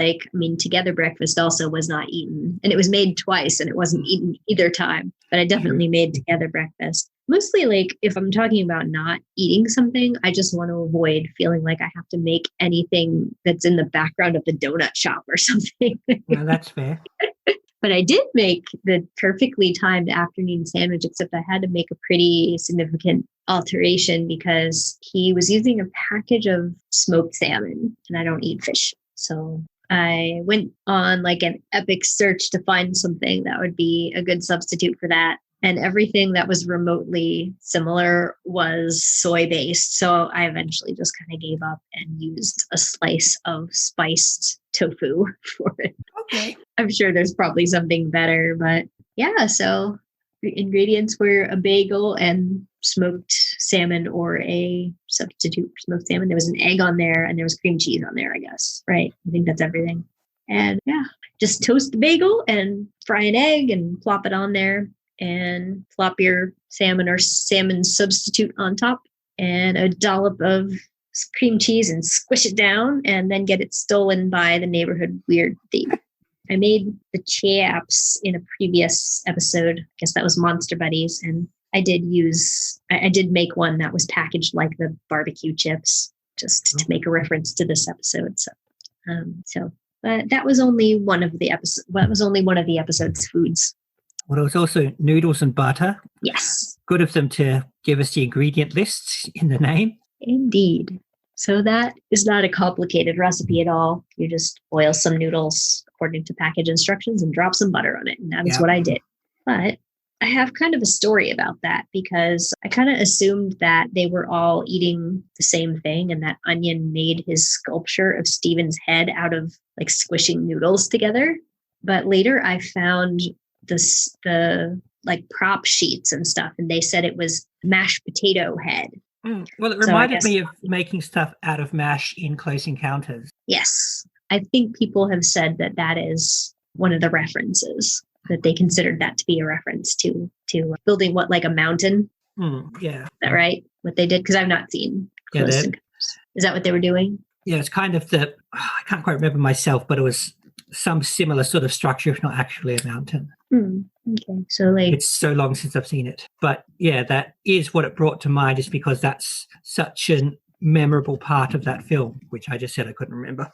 Together Breakfast also was not eaten. And it was made twice and it wasn't eaten either time. But I definitely made Together Breakfast. Mostly if I'm talking about not eating something, I just want to avoid feeling like I have to make anything that's in the background of the donut shop or something. Yeah, that's fair. But I did make the perfectly timed afternoon sandwich, except I had to make a pretty significant alteration because he was using a package of smoked salmon and I don't eat fish. So I went on an epic search to find something that would be a good substitute for that. And everything that was remotely similar was soy-based. So I eventually just kind of gave up and used a slice of spiced tofu for it. Okay. I'm sure there's probably something better, but yeah, so the ingredients were a bagel and smoked salmon or a substitute for smoked salmon. There was an egg on there and there was cream cheese on there, I guess. Right. I think that's everything. And yeah, just toast the bagel and fry an egg and plop it on there and plop your salmon or salmon substitute on top and a dollop of cream cheese and squish it down and then get it stolen by the neighborhood weird thief. I made the chaps in a previous episode. I guess that was Monster Buddies. And I did make one that was packaged like the barbecue chips, just to make a reference to this episode. But that was only one of the episode's foods. Well, it was also Noodles and Butter. Yes. Good of them to give us the ingredient lists in the name. Indeed. So that is not a complicated recipe at all. You just boil some noodles according to package instructions and drop some butter on it. And that is what I did. But I have kind of a story about that because I kind of assumed that they were all eating the same thing and that Onion made his sculpture of Steven's head out of like squishing noodles together. But later I found the like prop sheets and stuff, and they said it was mashed potato head. Well, it reminded me of making stuff out of mash in Close Encounters. Yes. I think people have said that is one of the references, that they considered that to be a reference to building like a mountain. Yeah. Is that right? What they did? Because I've not seen Close Encounters. Is that what they were doing? Yeah, it's kind of I can't quite remember myself, but it was some similar sort of structure, if not actually a mountain. Okay. So it's so long since I've seen it. But yeah, that is what it brought to mind, is because that's such a memorable part of that film, which I just said I couldn't remember.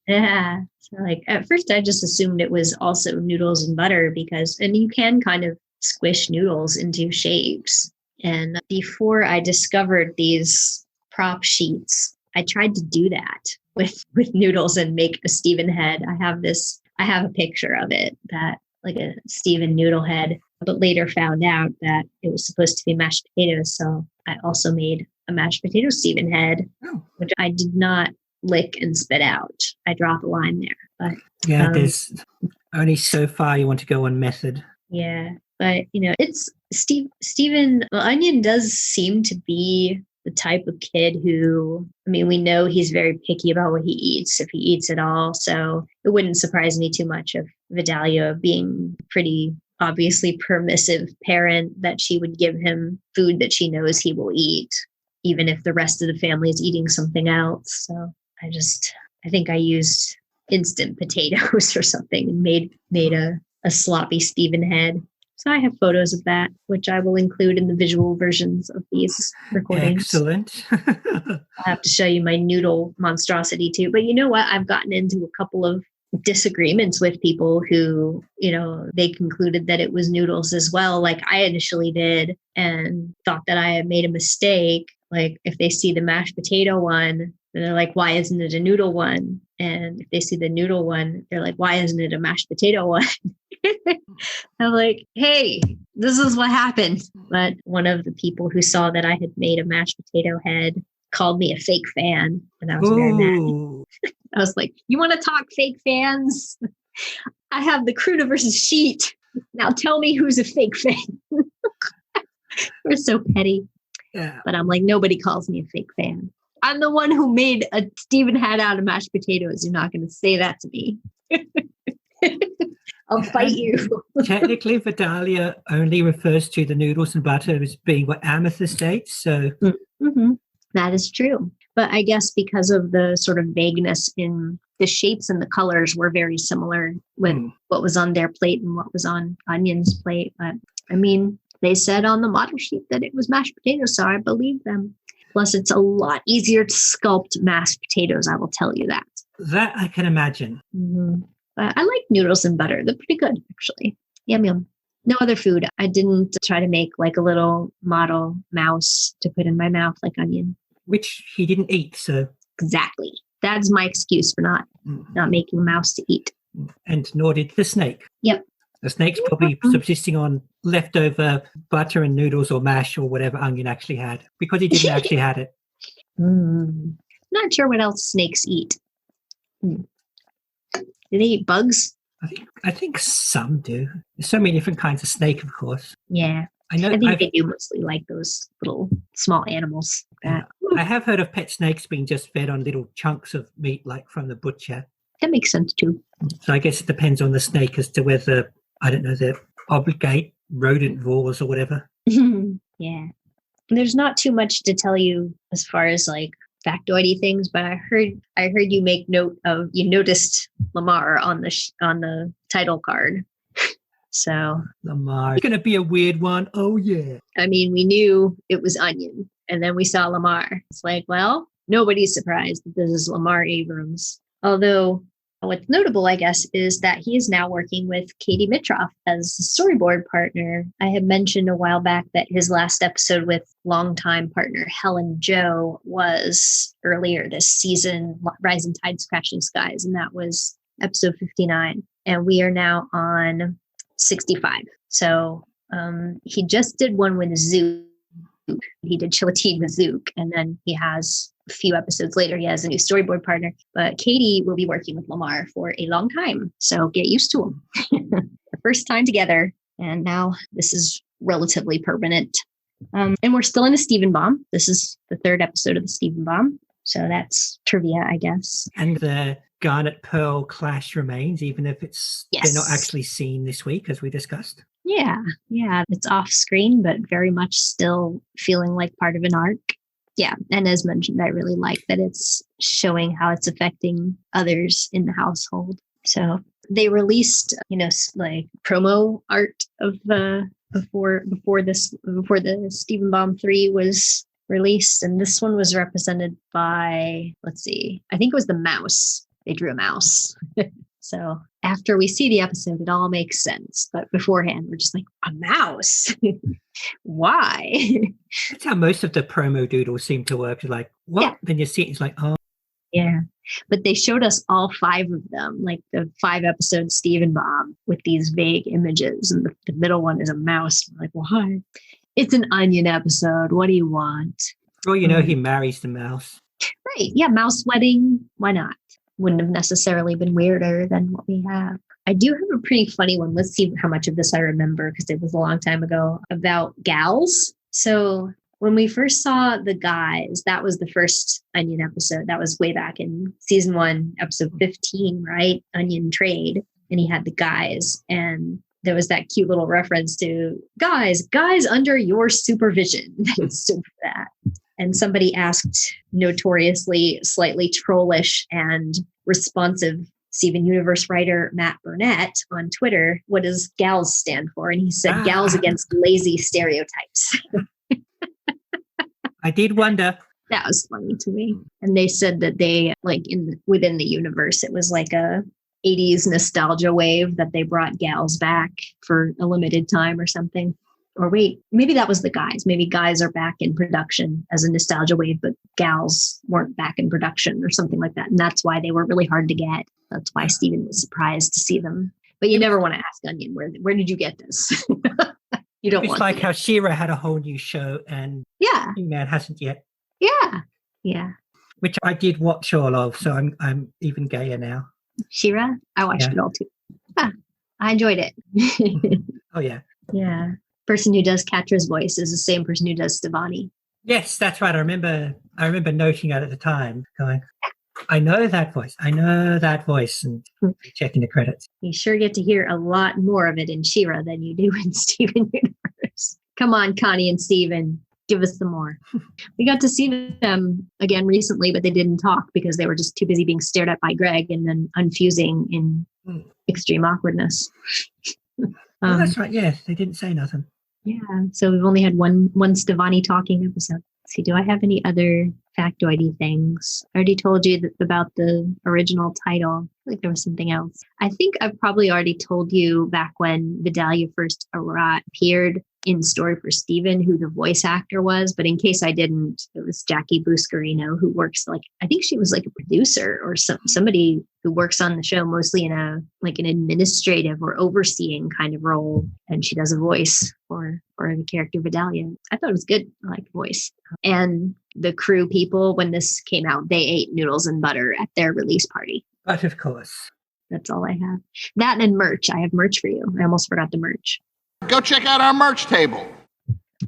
Yeah. So at first I just assumed it was also Noodles and Butter and you can kind of squish noodles into shapes. And before I discovered these prop sheets, I tried to do that with noodles and make a Steven head. I have a picture of it, that like a Steven noodle head, but later found out that it was supposed to be mashed potatoes. So I also made a mashed potato Steven head, which I did not lick and spit out. I dropped a line there. But yeah, there's only so far you want to go on method. Yeah. But it's Steven Onion does seem to be the type of kid who, we know he's very picky about what he eats, if he eats at all. So it wouldn't surprise me too much of Vidalia being pretty obviously permissive parent, that she would give him food that she knows he will eat, even if the rest of the family is eating something else. So I think I used instant potatoes or something and made a sloppy Steven head. So I have photos of that, which I will include in the visual versions of these recordings. Excellent. I'll have to show you my noodle monstrosity too. But you know what? I've gotten into a couple of disagreements with people who, they concluded that it was noodles as well, like I initially did, and thought that I had made a mistake. Like if they see the mashed potato one, they're like, why isn't it a noodle one? And if they see the noodle one, they're like, why isn't it a mashed potato one? I'm like, hey, this is what happened. But one of the people who saw that I had made a mashed potato head called me a fake fan. And I was very mad. I was like, you want to talk fake fans? I have the Crudiverse sheet. Now tell me who's a fake fan. We're so petty. Yeah. But I'm like, nobody calls me a fake fan. I'm the one who made a Steven head out of mashed potatoes. You're not going to say that to me. I'll fight you. Technically, Vidalia only refers to the Noodles and Butter as being what Amethyst ate. So that is true. But I guess because of the sort of vagueness in the shapes and the colors were very similar with what was on their plate and what was on Onion's plate. But they said on the model sheet that it was mashed potatoes, so I believe them. Plus, it's a lot easier to sculpt mashed potatoes, I will tell you that. That I can imagine. But I like Noodles and Butter. They're pretty good, actually. Yum, yum. No other food. I didn't try to make like a little model mouse to put in my mouth like Onion. Which he didn't eat, so. Exactly. That's my excuse for not making a mouse to eat. And nor did the snake. Yep. The snake's probably subsisting on leftover butter and noodles or mash or whatever Onion actually had, because he didn't actually had it. Not sure what else snakes eat. Do they eat bugs? I think some do. There's so many different kinds of snake, of course. Yeah. I think they do mostly like those little small animals like that. I have heard of pet snakes being just fed on little chunks of meat, like from the butcher. That makes sense too. So I guess it depends on the snake as to whether, I don't know, they're obligate rodent rodent or whatever. Yeah. there's not too much to tell you as far as like factoidy things, but I heard you make note of, you noticed Lamar on the title card. So Lamar, it's going to be a weird one. Oh yeah. I mean, we knew it was Onion, and then we saw Lamar. It's like, well, nobody's surprised that this is Lamar Abrams. Although what's notable, I guess, is that he is now working with Katie Mitroff as a storyboard partner. I had mentioned a while back that his last episode with longtime partner Helen Jo was earlier this season, Rising Tides, Crashing Skies, and that was episode 59. And we are now on 65. So he just did one with Zook. He did Chilatine with Zook, and then he has a few episodes later, he has a new storyboard partner. But Katie will be working with Lamar for a long time, so get used to him. The first time together, and now this is relatively permanent. And we're still in the Stephen Bomb. This is the third episode of the Stephen Bomb, so that's trivia, I guess. And the Garnet Pearl clash remains, even if they're not actually seen this week, as we discussed. Yeah. It's off screen, but very much still feeling like part of an arc. Yeah. And as mentioned, I really like that it's showing how it's affecting others in the household. So they released, like promo art of before the Stephen Bomb 3 was released. And this one was represented by, let's see, I think it was the mouse. They drew a mouse. So after we see the episode, it all makes sense. But beforehand, we're just like, a mouse? Why? That's how most of the promo doodles seem to work. It's like, what? Yeah. Then you see it, it's like, oh. Yeah. But they showed us all 5 of them, like the 5 episode Stephen Bomb with these vague images. And the middle one is a mouse. I'm like, why? It's an Onion episode. What do you want? Well, he marries the mouse. Right. Yeah. Mouse wedding. Why not? Wouldn't have necessarily been weirder than what we have. I do have a pretty funny one. Let's see how much of this I remember, because it was a long time ago, about gals. So when we first saw the guys, that was the first Onion episode. That was way back in season 1, episode 15, right? Onion Trade. And he had the guys. And there was that cute little reference to guys under your supervision. That stood for that. And somebody asked notoriously slightly trollish and responsive Steven Universe writer Matt Burnett on Twitter, what does GALS stand for? And he said, Gals Against Lazy Stereotypes. I did wonder. That was funny to me. And they said that they, like, within the universe, it was like a 80s nostalgia wave that they brought gals back for a limited time or something. Or wait, maybe that was the guys. Maybe guys are back in production as a nostalgia wave, but gals weren't back in production or something like that. And that's why they were really hard to get. That's why Steven was surprised to see them. But you never want to ask Onion, where did you get this? You don't. It's like how She-Ra had a whole new show and He-Man hasn't yet. Yeah. Which I did watch all of, so I'm even gayer now. She-Ra? I watched it all too. I enjoyed it. Oh yeah. Yeah. Person who does Katra's voice is the same person who does Stevani. Yes, that's right. I remember noting that at the time, going, I know that voice, and checking the credits. You sure get to hear a lot more of it in She-Ra than you do in Steven Universe. Come on, Connie and Steven, give us some more. We got to see them again recently, but they didn't talk because they were just too busy being stared at by Greg and then unfusing in extreme awkwardness. Oh, that's right. Yes, they didn't say nothing. Yeah, so we've only had one Stevani talking episode. Let's see, do I have any other factoidy things? I already told you about the original title. I feel like there was something else. I think I've probably already told you back when Vidalia first appeared in Story for Steven who the voice actor was, but in case I didn't, it was Jackie Buscarino, who works I think she was like a producer or somebody who works on the show mostly in an administrative or overseeing kind of role, and she does a voice for the character Vidalia. I thought it was good. I like the voice. And the crew people, when this came out, they ate noodles and butter at their release party. But of course. That's all I have. That and merch. I have merch for you. I almost forgot the merch. Go check out our merch table.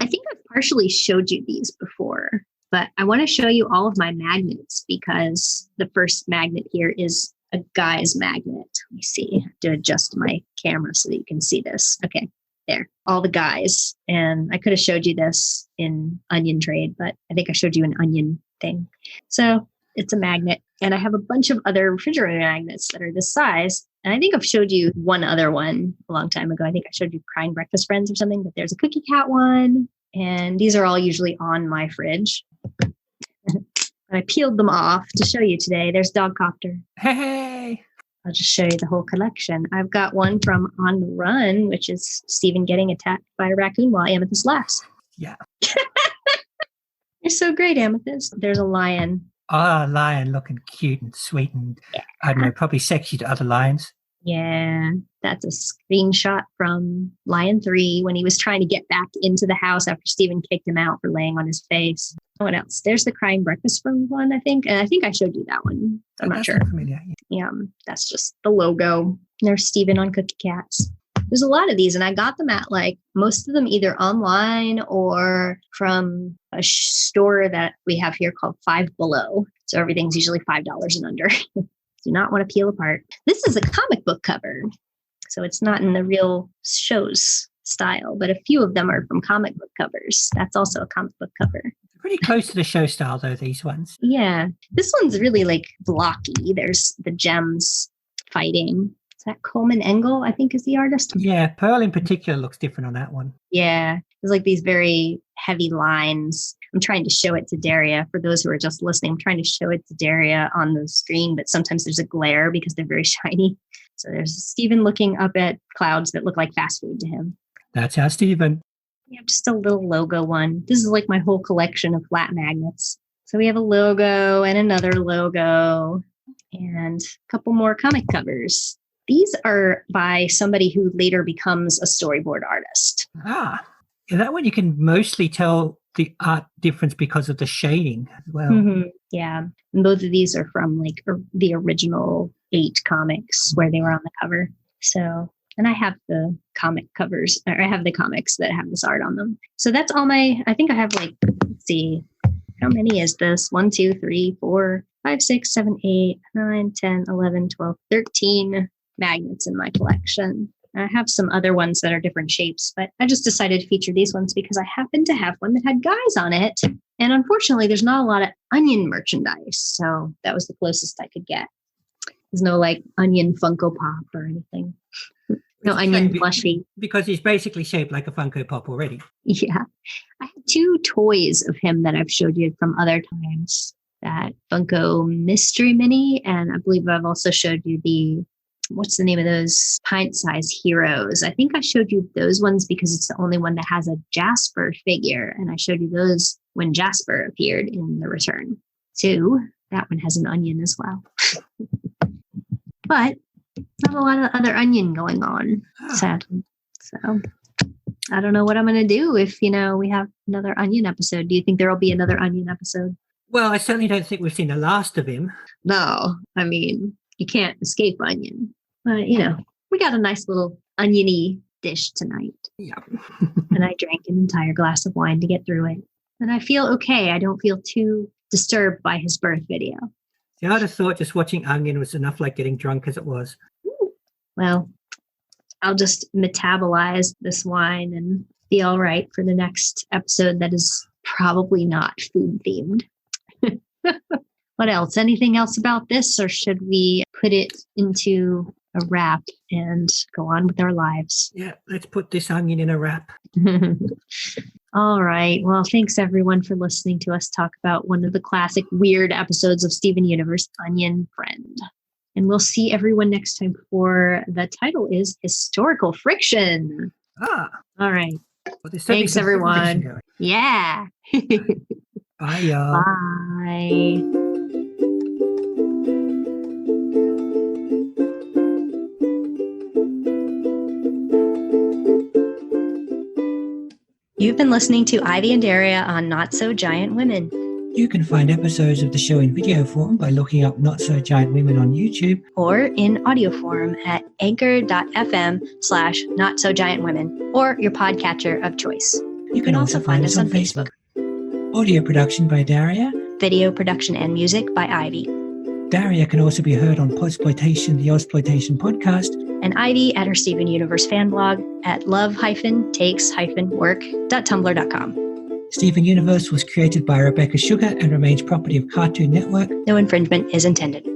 I think I've partially showed you these before, but I want to show you all of my magnets because the first magnet here is a guy's magnet. Let me see. I have to adjust my camera so that you can see this. Okay, There, all the guys. And I could have showed you this in onion trade, but I think I showed you an onion thing. So it's a magnet. And I have a bunch of other refrigerator magnets that are this size. And I think I've showed you one other one a long time ago. I think I showed you Crying Breakfast Friends or something, but there's a Cookie Cat one. And these are all usually on my fridge. I peeled them off to show you today. There's Dog Copter. Hey! I'll just show you the whole collection. I've got one from On the Run, which is Stephen getting attacked by a raccoon while Amethyst laughs. Yeah. You're so great, Amethyst. There's a lion. Ah, lion looking cute and sweet and, I don't know, probably sexy to other lions. Yeah, that's a screenshot from Lion 3 when he was trying to get back into the house after Stephen kicked him out for laying on his face. What else? There's the Crying Breakfast Friends one, I think. And I think I showed you that one. I'm not sure. Familiar. Yeah, that's just the logo. There's Stephen on Cookie Cats. There's a lot of these, and I got them at most of them either online or from a store that we have here called Five Below. So everything's usually $5 and under. Do not want to peel apart. This is a comic book cover. So it's not in the real show's style, but a few of them are from comic book covers. That's also a comic book cover. Pretty close to the show style, though, these ones. Yeah. This one's really blocky. There's the gems fighting. Is that Coleman Engel, I think, is the artist? Yeah, Pearl in particular looks different on that one. Yeah. There's these very heavy lines. I'm trying to show it to Daria. For those who are just listening, I'm trying to show it to Daria on the screen, but sometimes there's a glare because they're very shiny. So there's Stephen looking up at clouds that look like fast food to him. That's how Stephen. We have just a little logo one. This is my whole collection of flat magnets. So we have a logo and another logo and a couple more comic covers. These are by somebody who later becomes a storyboard artist. Ah, yeah, that one you can mostly tell the art difference because of the shading as well. Mm-hmm. Yeah. And both of these are from the original 8 comics where they were on the cover. So, and I have the comic covers, or I have the comics that have this art on them. So that's all I think I have let's see, how many is this? 1, 2, 3, 4, 5, 6, 7, 8, 9, 10, 11, 12, 13 magnets in my collection. I have some other ones that are different shapes, but I just decided to feature these ones because I happen to have one that had guys on it. And unfortunately, there's not a lot of onion merchandise. So that was the closest I could get. There's no onion Funko Pop or anything. No onion plushie. Because he's basically shaped like a Funko Pop already. Yeah. I have 2 toys of him that I've showed you from other times. That Funko Mystery Mini. And I believe I've also showed you what's the name of those pint-sized heroes? I think I showed you those ones because it's the only one that has a Jasper figure. And I showed you those when Jasper appeared in the return. So that one has an onion as well. But not a lot of other onion going on, sadly. So I don't know what I'm going to do if, we have another onion episode. Do you think there will be another onion episode? Well, I certainly don't think we've seen the last of him. No, I mean, you can't escape onion. But, we got a nice little oniony dish tonight. Yeah. And I drank an entire glass of wine to get through it. And I feel okay. I don't feel too disturbed by his birth video. See, I'd have thought just watching onion was enough getting drunk as it was. Well, I'll just metabolize this wine and be all right for the next episode that is probably not food themed. What else? Anything else about this, or should we put it into a wrap and go on with our lives? Yeah, let's put this onion in a wrap. All right. Well, thanks everyone for listening to us talk about one of the classic weird episodes of Steven Universe, Onion Friend. And we'll see everyone next time for the title is Historical Friction. Ah. All right. Well, thanks everyone. Yeah. Bye, y'all. Bye. You've been listening to Ivy and Daria on Not So Giant Women. You can find episodes of the show in video form by looking up Not So Giant Women on YouTube. Or in audio form at anchor.fm/Not So Giant Women or your podcatcher of choice. You can also find us on Facebook. Audio production by Daria. Video production and music by Ivy. Daria can also be heard on Podsploitation, the Ozploitation podcast. And Ivy at her Steven Universe fan blog at love-takes-work.tumblr.com. Steven Universe was created by Rebecca Sugar and remains property of Cartoon Network. No infringement is intended.